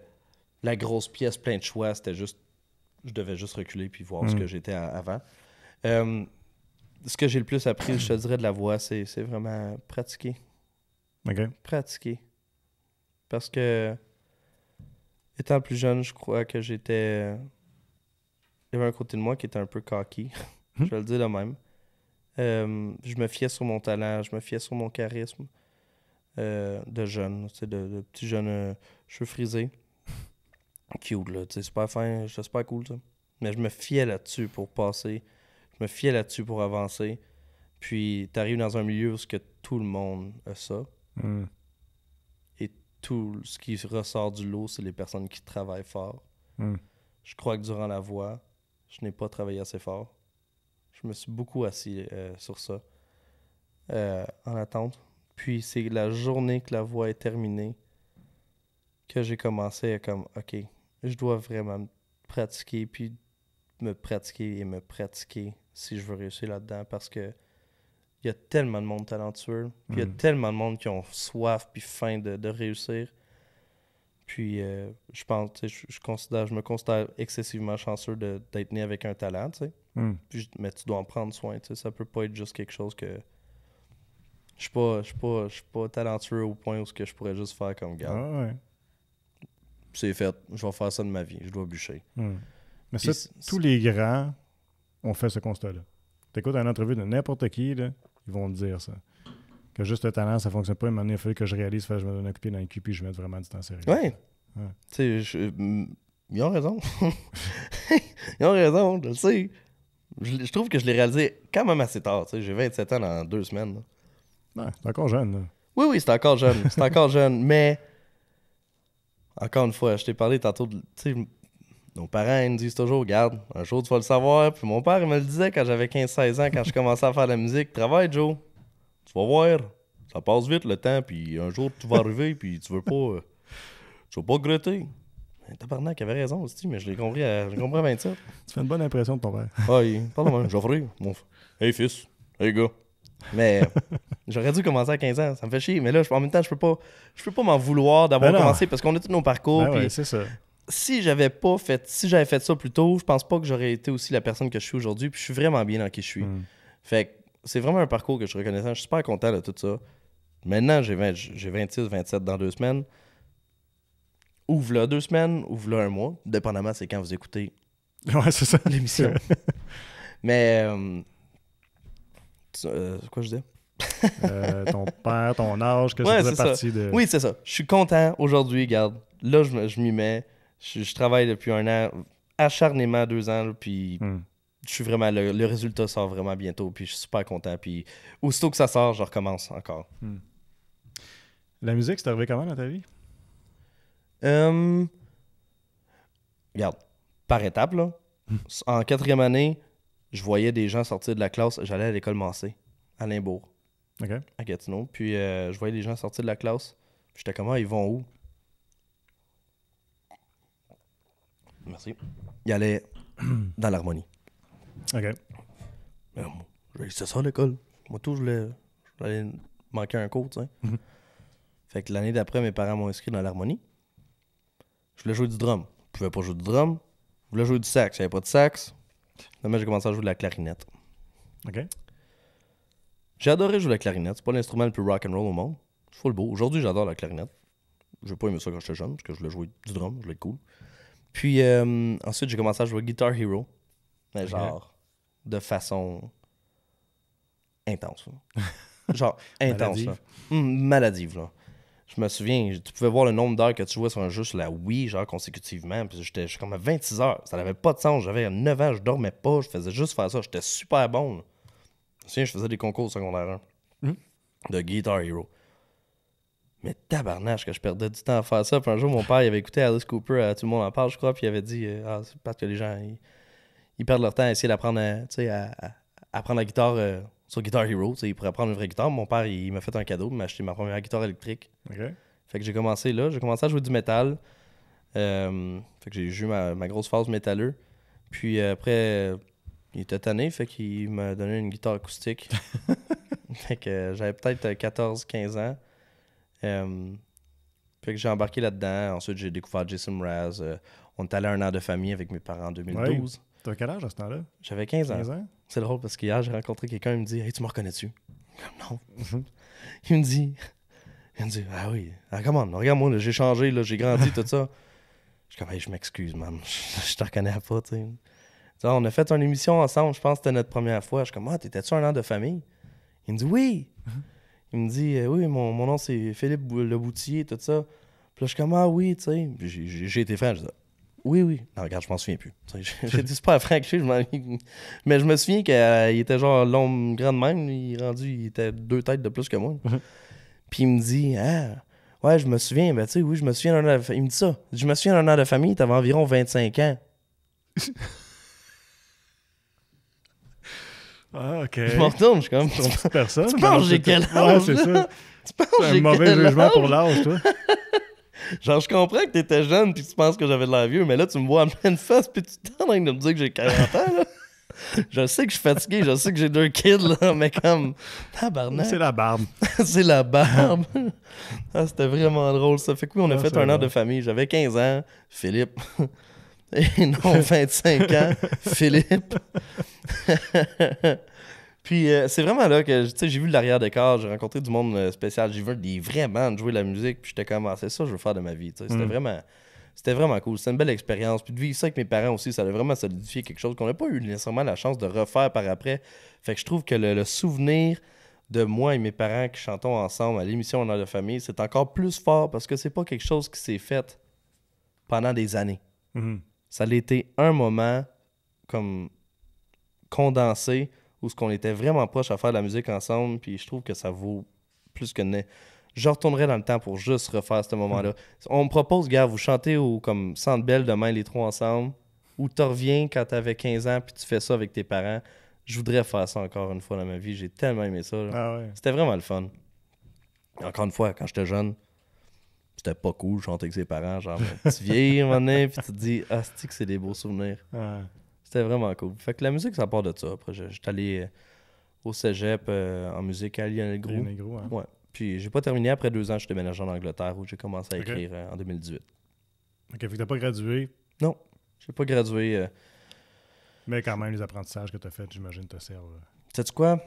la grosse pièce plein de choix, je devais juste reculer puis voir ce que j'étais avant. Ce que j'ai le plus appris, je te dirais, de la voix, c'est vraiment pratiquer.
OK.
Pratiquer. Parce que étant plus jeune, je crois que j'étais... Il y avait un côté de moi qui était un peu cocky, je vais le dire de même. Je me fiais sur mon talent, je me fiais sur mon charisme de jeune, de petit jeune cheveux frisés. Cute, là, super fin, j'étais super cool, ça. Mais je me fiais là-dessus pour passer, je me fiais là-dessus pour avancer. Puis t'arrives dans un milieu où tout le monde a ça. Et tout ce qui ressort du lot, c'est les personnes qui travaillent fort. Je crois que durant la voix, je n'ai pas travaillé assez fort. Je me suis beaucoup assis sur ça en attente. Puis c'est la journée que la voix est terminée que j'ai commencé à comme, OK, je dois vraiment me pratiquer, puis me pratiquer et me pratiquer si je veux réussir là-dedans, parce que il y a tellement de monde talentueux, puis il y a tellement de monde qui ont soif puis faim de réussir. Puis je pense, tu sais, je me considère excessivement chanceux d'être né avec un talent, tu sais. Mais tu dois en prendre soin, tu sais. Ça peut pas être juste quelque chose que... Je suis pas talentueux au point où je pourrais juste faire comme gars.
Ah ouais.
C'est fait, je vais faire ça de ma vie, je dois bûcher.
Mais
Puis
ça, tous les grands ont fait ce constat-là. T'écoutes une entrevue de n'importe qui, là, ils vont te dire ça. Que juste le talent, ça fonctionne pas. À un moment donné, il a fallu que je réalise, que je me donne un coup de pied dans le cul, puis je mette vraiment du temps sérieux.
Ouais. Tu sais, ils ont raison. Ils ont raison, je le sais. Je trouve que je l'ai réalisé quand même assez tard. Tu sais, j'ai 27 ans dans 2 semaines.
Ouais, t'es encore jeune, là.
Oui, c'est encore jeune. C'est encore jeune, mais encore une fois, je t'ai parlé tantôt de... Tu sais, nos parents, ils me disent toujours, regarde, un jour tu vas le savoir. Puis mon père, il me le disait quand j'avais 15-16 ans, quand je commençais à faire de la musique. Travaille, Joe. Tu vas voir. Ça passe vite le temps, puis un jour tu vas arriver, puis tu vas pas regretter. Tabarnak, il avait raison aussi, mais je l'ai compris à 27.
Tu fais une bonne impression de ton père.
Ah, il parle de même. Geoffrey, hey fils, hey gars. Mais j'aurais dû commencer à 15 ans, ça me fait chier. Mais là, en même temps, je peux pas m'en vouloir d'avoir commencé parce qu'on a tous nos parcours.
Ouais, c'est ça.
Si j'avais fait ça plus tôt, je pense pas que j'aurais été aussi la personne que je suis aujourd'hui. Puis je suis vraiment bien dans qui je suis. Fait que c'est vraiment un parcours que je suis reconnaissant. Je suis super content de tout ça. Maintenant, j'ai 26, 27 dans 2 semaines. Ouvre là 2 semaines, ouvre là 1 mois. Dépendamment, c'est quand vous écoutez
c'est ça.
l'émission. Mais quoi je disais? Ton
père, ton âge, que ça faisait partie de...
Oui, c'est ça. Je suis content aujourd'hui, regarde. Là, je m'y mets. Je travaille depuis 1 an, acharnément 2 ans, là, puis je suis vraiment... Le résultat sort vraiment bientôt, puis je suis super content. Puis aussitôt que ça sort, je recommence encore.
La musique, c'est arrivé comment dans ta vie?
Regarde, par étapes, là. En 4e année, je voyais des gens sortir de la classe. J'allais à l'école Massé, à Limbourg, à Gatineau. Puis je voyais des gens sortir de la classe. Puis j'étais comme, ils vont où? Merci. Ils allaient dans l'harmonie.
OK.
C'est ça l'école. Moi, tout, je voulais manquer un cours, tu sais. Fait que l'année d'après, mes parents m'ont inscrit dans l'harmonie. Je voulais jouer du drum. Je pouvais pas jouer du drum. Je voulais jouer du sax. J'avais pas de sax. Finalement, j'ai commencé à jouer de la clarinette.
OK.
J'ai adoré jouer de la clarinette. C'est pas l'instrument le plus rock and roll au monde. C'est full beau. Aujourd'hui, j'adore la clarinette. J'ai pas aimé ça quand j'étais jeune parce que je voulais jouer du drum. Je voulais être cool. Puis ensuite, j'ai commencé à jouer Guitar Hero. Mais genre, de façon intense. Genre, intense.
Maladive.
Maladive, là. Je me souviens, tu pouvais voir le nombre d'heures que tu jouais sur un jeu sur la Wii, genre consécutivement. Puis j'étais comme à 26 heures. Ça n'avait pas de sens. J'avais 9 ans, je dormais pas. Je faisais juste faire ça. J'étais super bon. Là. Je me souviens, je faisais des concours au secondaire 1 de Guitar Hero. Mais tabarnache que je perdais du temps à faire ça. Puis un jour, mon père il avait écouté Alice Cooper, Tout le monde en parle, je crois. Puis il avait dit c'est parce que les gens ils perdent leur temps à essayer d'apprendre à apprendre la guitare sur Guitar Hero. Ils pourraient apprendre une vraie guitare. Mon père, il m'a fait un cadeau. Il m'a acheté ma première guitare électrique.
OK.
Fait que j'ai commencé là. J'ai commencé à jouer du métal. Fait que j'ai eu ma grosse phase métalleux. Puis après, il était tanné. Fait qu'il m'a donné une guitare acoustique. Fait que j'avais peut-être 14-15 ans. Fait que j'ai embarqué là-dedans. Ensuite, j'ai découvert Jason Mraz. On est allé 1 an de famille avec mes parents en 2012.
T'as quel âge à ce temps-là?
J'avais 15 ans.
15 ans?
C'est drôle parce qu'hier, j'ai rencontré quelqu'un, il me dit « Hey, tu me reconnais-tu? » Comme non. Il me dit « Ah oui, come on, regarde-moi, là, j'ai changé, là, j'ai grandi, tout ça. » Je suis comme « Hey, je m'excuse, man, je te reconnais pas, tu sais. » On a fait une émission ensemble, je pense que c'était notre première fois. Je suis comme « Ah, t'étais-tu 1 an de famille? » Il me dit « Oui. » Il me dit « Oui, mon nom c'est Philippe Le Boutier, tout ça. » Puis là, je suis comme « Ah oui, tu sais. » J'ai été franc, je dis oui. Non, regarde, je m'en souviens plus. J'ai dit super franc, mais je me souviens qu'il était genre long, grand de même. Il était 2 têtes de plus que moi. Puis il me dit, ouais, je me souviens, ben tu sais, oui, je me souviens d'un an de famille. Il me dit ça. Je me souviens d'un an de famille, t'avais environ 25 ans.
Ah, OK.
Je me retourne, je suis comme.
Personne.
Tu penses que j'ai quel âge?
Ouais, c'est ça.
Tu penses que
C'est
j'ai
un mauvais
quel
jugement
âge?
pour l'âge, toi.
Genre, je comprends que t'étais jeune puis que tu penses que j'avais de l'air vieux, mais là, tu me vois en pleine face puis tu t'es en train de me dire que j'ai 40 ans, là. Je sais que je suis fatigué, je sais que j'ai 2 kids, là, mais comme... Tabarnak.
C'est la barbe.
C'est la barbe. Ah, c'était vraiment drôle, ça. Fait que oui, on a fait un an de famille. J'avais 15 ans, Philippe. Et non, 25 ans, Philippe. Puis c'est vraiment là que, tu sais, j'ai vu l'arrière-décor, j'ai rencontré du monde spécial, j'ai vu des vrais bands jouer de la musique, puis j'étais comme, ah, c'est ça que je veux faire de ma vie, tu sais. C'était vraiment cool, c'était une belle expérience. Puis de vivre ça avec mes parents aussi, ça a vraiment solidifié quelque chose qu'on n'a pas eu nécessairement la chance de refaire par après. Fait que je trouve que le souvenir de moi et mes parents qui chantons ensemble à l'émission On a de famille, c'est encore plus fort parce que c'est pas quelque chose qui s'est fait pendant des années.
Mhm.
Ça a été un moment comme condensé où ce qu'on était vraiment proche à faire de la musique ensemble, puis je trouve que ça vaut plus que ne. Je retournerais dans le temps pour juste refaire ce moment-là. On me propose, gars, vous chantez au comme Centre Bell demain les trois ensemble, ou tu reviens quand t'avais 15 ans puis tu fais ça avec tes parents. Je voudrais faire ça encore une fois dans ma vie. J'ai tellement aimé ça. Là.
Ah ouais.
C'était vraiment le fun. Encore une fois, quand j'étais jeune, c'était pas cool de chanter avec ses parents. Genre, tu vieillis un moment donné, puis tu te dis, ah, c'est que c'est des beaux souvenirs.
Ah.
C'était vraiment cool. Fait que la musique, ça part de ça. Après, j'étais allé au cégep en musique à Lionel Groux.
Lionel Groux, hein.
Ouais. Puis j'ai pas terminé. Après 2 ans, je suis déménagé en Angleterre où j'ai commencé à
Ok.
écrire en 2018.
Ok, fait que t'as pas gradué,
Non, j'ai pas gradué.
mais quand même, les apprentissages que t'as faits, j'imagine, te servent.
Sais-tu quoi?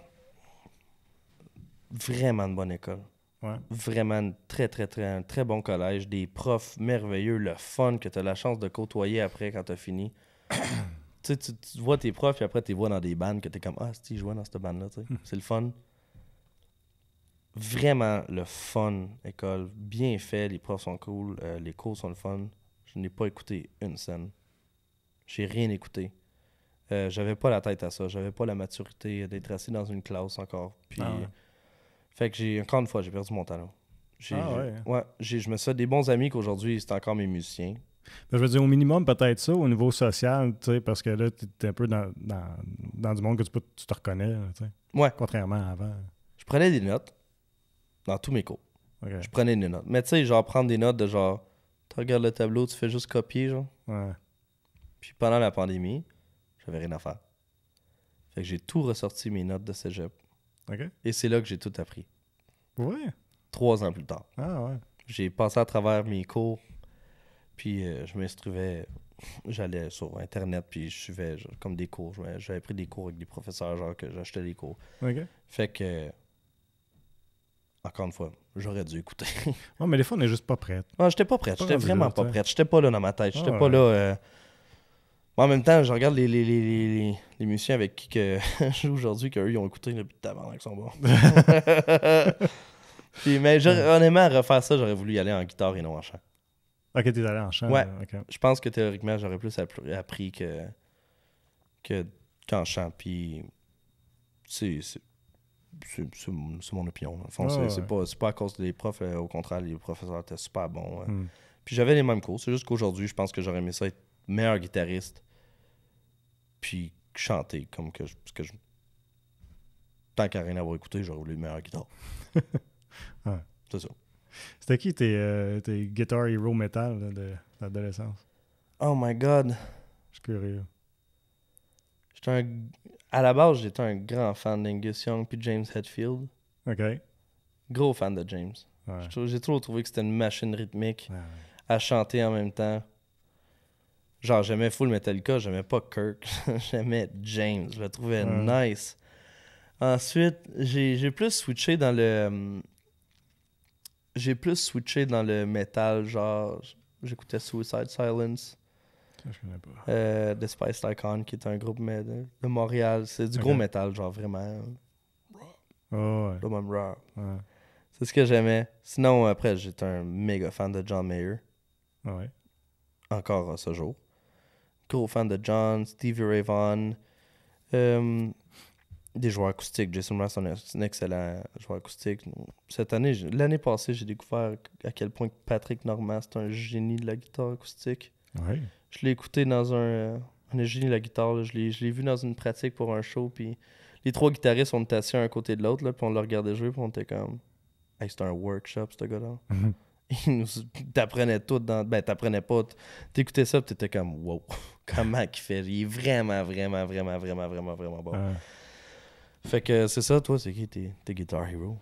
Vraiment une bonne école.
Ouais.
Vraiment un très bon collège. Des profs merveilleux. Le fun que tu as la chance de côtoyer après quand tu as fini. Tu sais, tu vois tes profs, puis après, tu les vois dans des bandes que tu es comme, ah, si, je jouais dans cette bande-là. Tu sais. C'est le fun. Vraiment le fun, école. Bien fait. Les profs sont cool. Les cours sont le fun. Je n'ai pas écouté une scène. J'ai rien écouté. J'avais pas la tête à ça. J'avais pas la maturité d'être assis dans une classe encore. Puis,
Ah ouais.
fait que encore une fois, j'ai perdu mon talent.
Ouais.
Je me suis fait des bons amis qu'aujourd'hui, c'est encore mes musiciens.
Ben, je veux dire, au minimum, peut-être ça, au niveau social, tu sais, parce que là, t'es un peu dans du monde que tu te reconnais, là, tu sais.
Ouais.
Contrairement à avant.
Je prenais des notes dans tous mes cours.
Ok.
Je prenais des notes. Mais tu sais, genre, prendre des notes de genre, tu regardes le tableau, tu fais juste copier, genre.
Ouais.
Puis pendant la pandémie, j'avais rien à faire. Fait que j'ai tout ressorti mes notes de cégep.
OK.
Et c'est là que j'ai tout appris.
Ouais.
3 ans plus tard.
Ah ouais.
J'ai passé à travers mes cours, puis je m'inscrivais, j'allais sur Internet, puis je suivais genre, comme des cours. J'avais pris des cours avec des professeurs, genre que j'achetais des cours.
OK.
Fait que, encore une fois, j'aurais dû écouter.
Ouais, mais des fois, on n'est juste pas prêt.
Non, j'étais pas prête,
Pas
j'étais
rendu
vraiment
là,
pas
t'sais.
prête. J'étais pas là dans ma tête, j'étais
Ah
pas
ouais.
là. Mais en même temps, je regarde les musiciens avec qui que je joue aujourd'hui, qu'eux, ils ont écouté depuis tabarnak qu'ils sont bons. Puis, mais honnêtement, à refaire ça, j'aurais voulu y aller en guitare et non en chant.
OK, t'es allé en chant.
Ouais.
là, OK.
Je pense que théoriquement, j'aurais plus appris qu'en chant. Puis c'est mon opinion. Dans le fond,
Ouais,
c'est pas à cause des profs. Au contraire, les professeurs étaient super bons.
Hmm.
Puis j'avais les mêmes cours. C'est juste qu'aujourd'hui, je pense que j'aurais aimé ça être meilleur guitariste. Puis chanter comme que tant qu'à rien avoir écouté, j'aurais voulu meilleur guitare.
Ouais.
C'est ça.
C'était qui tes Guitar Hero Metal là, de l'adolescence?
Oh my God.
Je suis curieux.
À la base, j'étais un grand fan d'Angus Young puis James Hetfield.
OK.
Gros fan de James.
Ouais.
J'ai toujours trouvé que c'était une machine rythmique
Ouais.
à chanter en même temps. Genre, j'aimais full Metallica, j'aimais pas Kirk. J'aimais James. Je le trouvais
Ouais.
nice. Ensuite, j'ai plus switché dans le... J'ai plus switché dans le metal, genre... J'écoutais Suicide Silence.
Ça, je connais pas.
The Spice Icon, qui est un groupe de Montréal. C'est du gros
Ok.
metal, genre vraiment.
Oh, ouais.
Le même raw.
Ouais.
C'est ce que j'aimais. Sinon, après, j'étais un méga fan de John Mayer.
Ah ouais.
Encore à ce jour. Gros fan de John, Stevie Ray Vaughan. Des joueurs acoustiques. Jason Mraz, c'est un excellent joueur acoustique. L'année passée, j'ai découvert à quel point Patrick Normand, c'est un génie de la guitare acoustique.
Ouais.
Je l'ai écouté dans un génie de la guitare. Là. Je l'ai vu dans une pratique pour un show. Puis les 3 guitaristes, on était assis un à côté de l'autre. Là, puis on le regardait jouer. Puis on était comme, hey, c'était un workshop, ce gars-là.
Mhm.
T'apprenais tout dans... Ben, t'apprenais pas. T'écoutais ça, pis t'étais comme, wow, comment qu'il fait? Il est vraiment, vraiment, vraiment, vraiment, vraiment, vraiment bon. Fait que c'est ça, toi, c'est qui tes Guitar Hero?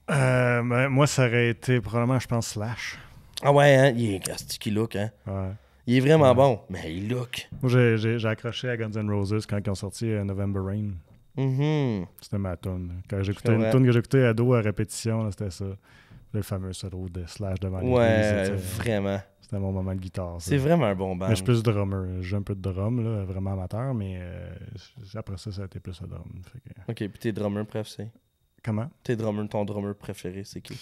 Ben, moi, ça aurait été probablement, je pense, Slash.
Ah ouais, hein? Il est castique, il look, hein?
Ouais.
Il est vraiment bon, mais il look.
Moi, j'ai accroché à Guns N' Roses quand ils ont sorti November Rain. C'était ma tune. Quand j'écoutais une tune que j'écoutais à dos à répétition, là, c'était ça. Le fameux solo de Slash devant l'église.
Ouais, vraiment.
C'était mon moment de guitare.
C'est vraiment un bon band.
Mais je suis plus drummer. Je joue un peu de drum, là, vraiment amateur, mais après ça a été plus le drum. Fait que...
Ok, puis tes drummers préférés?
Comment?
Ton drummer préféré, c'est qui?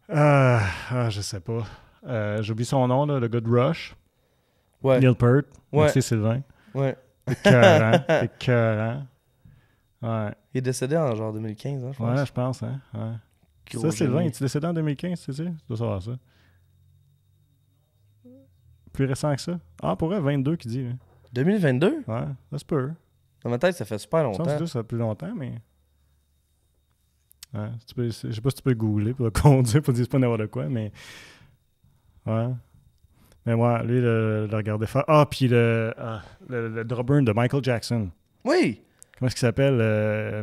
Je sais pas. J'oublie son nom, là, le gars de Rush.
Ouais.
Neil Peart.
Ouais.
Merci Sylvain.
Ouais.
Écœurant. Ouais.
Il est décédé en genre 2015, hein, je pense.
Ouais, je pense, hein. Ouais. Ça, Sylvain, il est décédé en 2015, tu sais? Tu dois savoir ça. Plus récent que ça? Ah, pour vrai, 22 qui dit. Là.
2022?
Ouais, ça se peut.
Dans ma tête, ça fait super longtemps.
Ça fait plus longtemps, mais... Ouais, je sais pas si tu peux googler pour le conduire, pour dire pas n'importe quoi, mais... Ouais. Mais moi, lui, le regarder faire... Ah, puis le drummer de Michael Jackson.
Oui!
Comment est-ce qu'il s'appelle?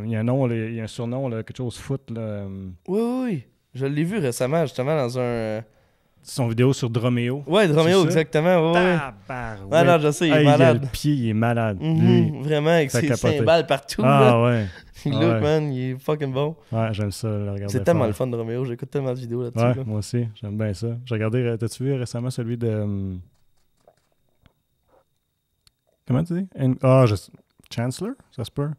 Il y a un nom, il y a un surnom, là, quelque chose foot. Là,
Oui. Je l'ai vu récemment, justement, dans un...
Son vidéo sur Dromeo.
Ouais, Dromeo, exactement. Ouais.
Tabarouette.
Ah non, je sais, il est malade.
Le pied, il est malade. Lui,
vraiment, avec ses cymbales partout. Là.
Ouais.
Il look, man, il est fucking bon.
Ouais, j'aime ça, le regarder.
C'est tellement le fun de Dromeo, j'écoute tellement de vidéos là-dessus.
Ouais,
là.
moi aussi, j'aime bien ça. J'ai regardé, t'as-tu vu récemment celui de... Comment tu dis? Chancellor, ça se peut?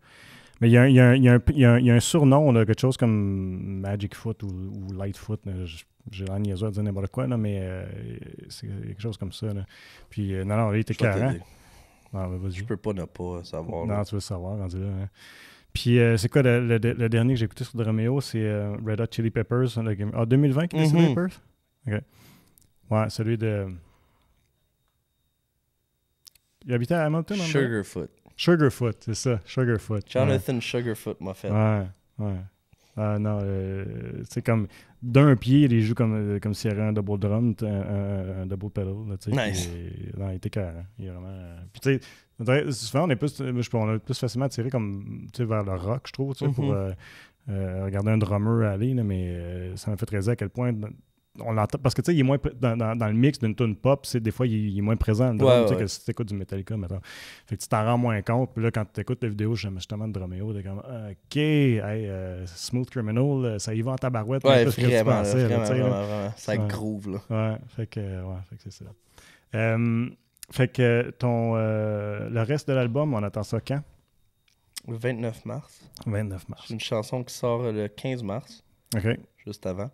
Mais il y a un surnom, là, quelque chose comme Magic Foot ou Light Foot. J'ai l'air niaiseux à dire n'importe quoi, là, mais c'est quelque chose comme ça. Là. Puis, non, il était carré. Non, vas-y.
Je peux pas ne pas savoir.
Non, tu veux savoir, rendu là. Hein. Puis, c'est quoi le dernier que j'ai écouté sur Dromeo? C'est Red Hot Chili Peppers. 2020 qui est Chili Peppers? OK. Ouais, celui de... Il habitait à Hamilton? Sugarfoot, c'est ça. Sugarfoot.
Jonathan Sugarfoot m'a fait.
Ouais. Ah non, c'est comme d'un pied, il joue comme s'il y avait un double drum, un double pedal. Là,
nice.
Non, il était carré. Il est vraiment. Puis tu sais, souvent on est plus facilement attiré comme vers le rock, je trouve, pour regarder un drummer aller, là, mais ça m'a fait réaliser à quel point. On l'entend parce que tu sais, il est moins dans le mix d'une tune pop, des fois il est moins présent le drum, que si tu écoutes du Metallica maintenant. Fait que tu t'en rends moins compte. Puis là, quand tu écoutes la vidéo justement de Dromeo, t'es comme OK, Smooth Criminal, ça y va en tabarouette.
Ouais,
plus
vraiment,
que tu pensais,
vraiment. Ça groove, là.
Ouais, fait que c'est ça. Fait que le reste de l'album, on attend ça quand?
Le 29 mars.
29 mars.
C'est une chanson qui sort le 15 mars.
OK.
Juste avant.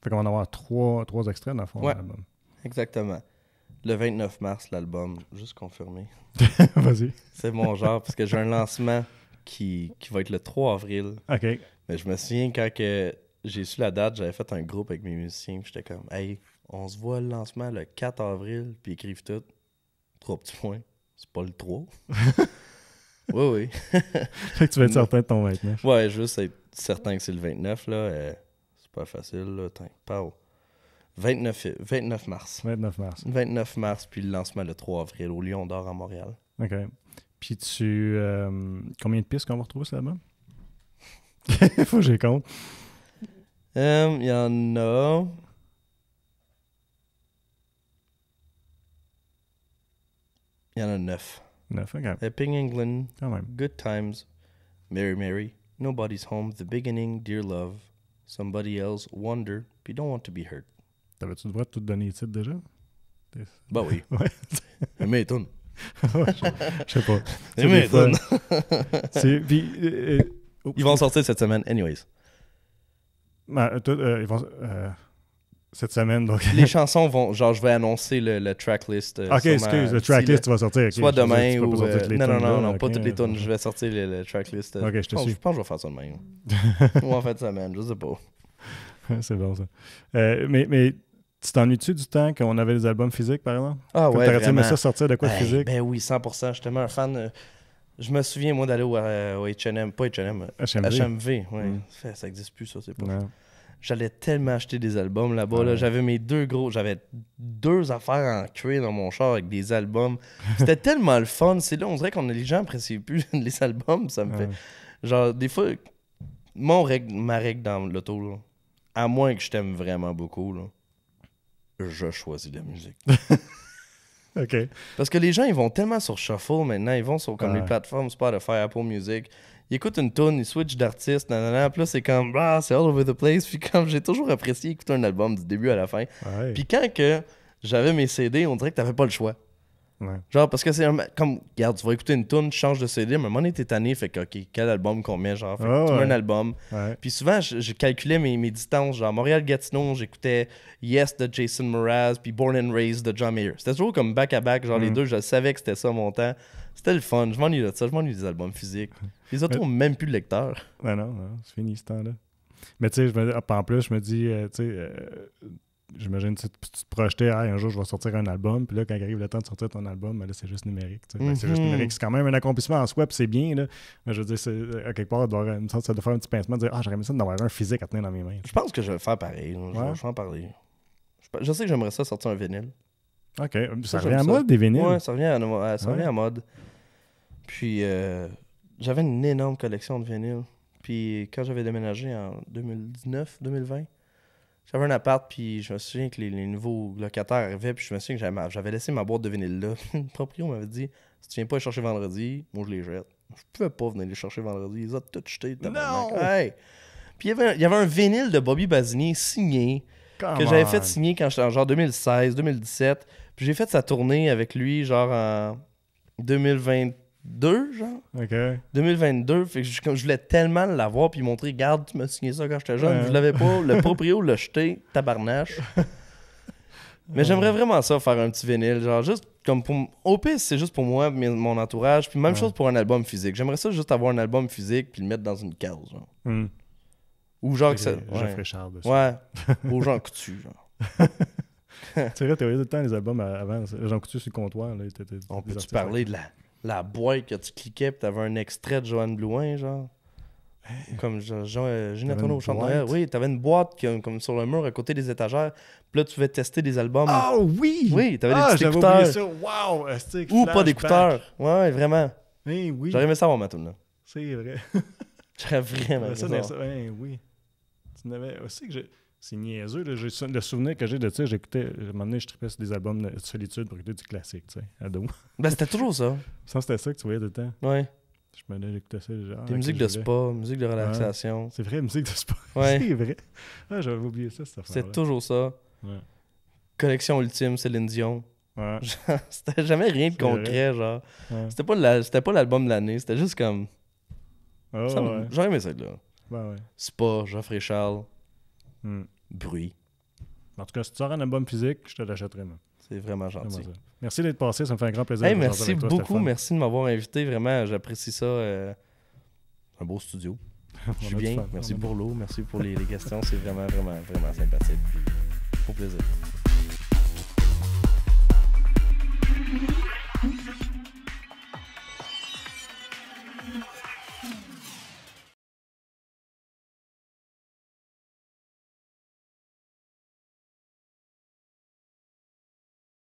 Fait qu'on va en avoir trois extraits dans le fond de l'album.
Exactement. Le 29 mars, l'album, juste confirmé.
Vas-y.
C'est mon genre, parce que j'ai un lancement qui va être le 3 avril.
OK.
Mais je me souviens quand j'ai su la date, j'avais fait un groupe avec mes musiciens, j'étais comme, hey, on se voit le lancement le 4 avril, puis écrivent tout. 3 petits points. C'est pas le 3. Oui.
Fait que tu vas être certain de ton 29.
Ouais, juste être certain que c'est le 29, là. Pas facile, là. Pow. 29 mars.
29 mars.
29 mars, puis le lancement le 3 avril au Lion d'Or à Montréal.
OK. Puis combien de pistes qu'on va retrouver sur l'album? Faut que j'y compte.
Il y en a... Il y en a 9.
9, OK.
Epping England,
Quand même.
Good Times, Mary Mary, Nobody's Home, The Beginning, Dear Love, Somebody Else, Wonder, puis Don't Want to Be Hurt.
T'avais-tu le droit de tout donner les titres déjà?
Bah oui.
Ouais.
Mais étonne.
Je sais pas.
Mais étonne. Ils vont sortir cette semaine, anyways.
Ils vont... cette semaine, donc...
Les chansons vont... Genre, je vais annoncer le tracklist.
OK, excuse, le tracklist, tu vas sortir. Okay.
Soit demain ou... Non,
okay,
pas toutes les tunes. Je vais sortir le tracklist.
OK, je te suis.
Je pense que je vais faire ça demain. Ou en fin de semaine, je sais pas.
C'est bon, ça. Mais tu t'ennuies-tu du temps qu'on avait les albums physiques, par exemple?
Ah ouais,
t'aurais-tu aimé ça sortir de quoi de physique?
Ben oui, 100%. J'étais tellement un fan... Je me souviens, moi, d'aller au H&M, pas H&M, HMV. Ouais. Ça n'existe plus, ça, c'est pas...
Non.
J'allais tellement acheter des albums là-bas. Là. J'avais J'avais 2 affaires en cuir dans mon char avec des albums. C'était tellement le fun. C'est là, on dirait les gens apprécient plus les albums. Ça me fait... Genre, des fois, ma règle dans l'auto, là, à moins que je t'aime vraiment beaucoup, là, je choisis la musique.
OK.
Parce que les gens, ils vont tellement sur Shuffle maintenant. Ils vont sur comme les plateformes Spotify, Apple Music. Ils écoutent une tune, ils switchent d'artiste, nanana. Puis là, c'est comme, c'est all over the place. Puis comme j'ai toujours apprécié écouter un album du début à la fin.
Ouais.
Puis quand que j'avais mes CD, on dirait que t'avais pas le choix.
Ouais.
Genre, parce que c'est comme, regarde, tu vas écouter une tune, tu changes de CD, mais à un moment donné, t'es tanné, fait que, OK, quel album qu'on met, genre, fait que tu mets un album.
Ouais.
Puis souvent, je calculais mes distances, genre, Montréal-Gatineau, j'écoutais Yes de Jason Mraz, puis Born and Raised de John Mayer. C'était toujours comme back-à-back, genre, les deux, je savais que c'était ça mon temps. C'était le fun, je m'ennuie de ça, je m'ennuie des albums physiques. Les autres ont même plus de lecteur.
Ouais, non, c'est fini ce temps-là. Mais tu sais, en plus, je me dis, tu sais... J'imagine que tu te projetais, un jour je vais sortir un album, puis là, quand arrive le temps de sortir ton album, ben là, c'est juste numérique. C'est juste numérique. C'est quand même un accomplissement en soi, puis c'est bien. Là. Mais je veux dire, à quelque part, ça doit faire un petit pincement de dire j'aurais aimé ça d'avoir un physique à tenir dans mes mains.
Je pense que je vais faire pareil. Je vais en parler. Je sais que j'aimerais ça sortir un vinyle.
OK. Ça revient à mode, des vinyles?
Ouais, ça revient à mode. Puis, j'avais une énorme collection de vinyles. Puis, quand j'avais déménagé en 2019-2020, j'avais un appart, puis je me souviens que les nouveaux locataires arrivaient, puis je me souviens que j'avais laissé ma boîte de vinyle là. Le proprio m'avait dit si tu viens pas les chercher vendredi, moi je les jette. Je pouvais pas venir les chercher vendredi, ils ont tout jeté.
Non!
Hey! Puis il y avait un vinyle de Bobby Basinier signé, que j'avais fait signer quand j'étais en genre 2016-2017. Puis j'ai fait sa tournée avec lui, genre en 2022, genre.
OK.
2022, fait que je voulais tellement l'avoir puis montrer, regarde, tu m'as signé ça quand j'étais jeune, je l'avais pas, le proprio l'a jeté, tabarnache. Mais j'aimerais vraiment ça, faire un petit vinyle, genre juste comme pour... Au pire, c'est juste pour moi, mon entourage, puis même chose pour un album physique. J'aimerais ça juste avoir un album physique puis le mettre dans une case, genre. Ou genre que ça...
Geoffrey Charles dessus.
Ouais, ou Jean Coutu, genre.
C'est vrai, t'avais tout le temps les albums avant, Jean Coutu sur le comptoir, là.
On peut-tu parler de la boîte que tu cliquais pis t'avais un extrait de Joanne Blouin, genre? Comme Ginette au chanteur. Oui, t'avais une boîte comme sur le mur à côté des étagères. Puis là, tu pouvais tester des albums.
Oh oui!
Oui, t'avais des petits écouteurs.
Oublié ça. Wow!
Ou pas d'écouteurs. Ouais, vraiment.
Oui.
J'aurais aimé ça avoir ma toune, là.
C'est vrai.
J'aurais vraiment aimé ça.
Oui. Tu n'avais aussi que j'ai... C'est niaiseux. Là. Le souvenir que j'ai de ça, j'écoutais... À un moment donné, je tripais sur des albums de solitude pour écouter du classique, tu sais, ado.
Ben, c'était toujours ça.
Ça, c'était ça que tu voyais tout le temps.
Ouais.
J'écoutais ça. Genre,
des musiques de spa, musique de relaxation.
Ouais. C'est vrai, musique de spa.
Ouais.
C'est vrai. Ah, j'avais oublié ça, cette affaire-là.
C'est toujours ça.
Ouais.
Collection ultime, Céline Dion.
Ouais.
C'était jamais rien de concret, genre. Ouais. C'était pas l'album de l'année, c'était juste comme...
Oh,
j'aurais aimé ça, là.
Ouais.
Spa, Geoffrey Charles. Bruit.
En tout cas, si tu sors un album physique, je te l'achèterai, moi.
C'est vraiment gentil.
Merci d'être passé, ça me fait un grand plaisir.
Hey, merci beaucoup, merci de m'avoir invité. Vraiment, j'apprécie ça. Un beau studio. Je suis bien. Merci pour l'eau, merci pour les questions. C'est vraiment, vraiment, vraiment sympathique. Puis, au plaisir.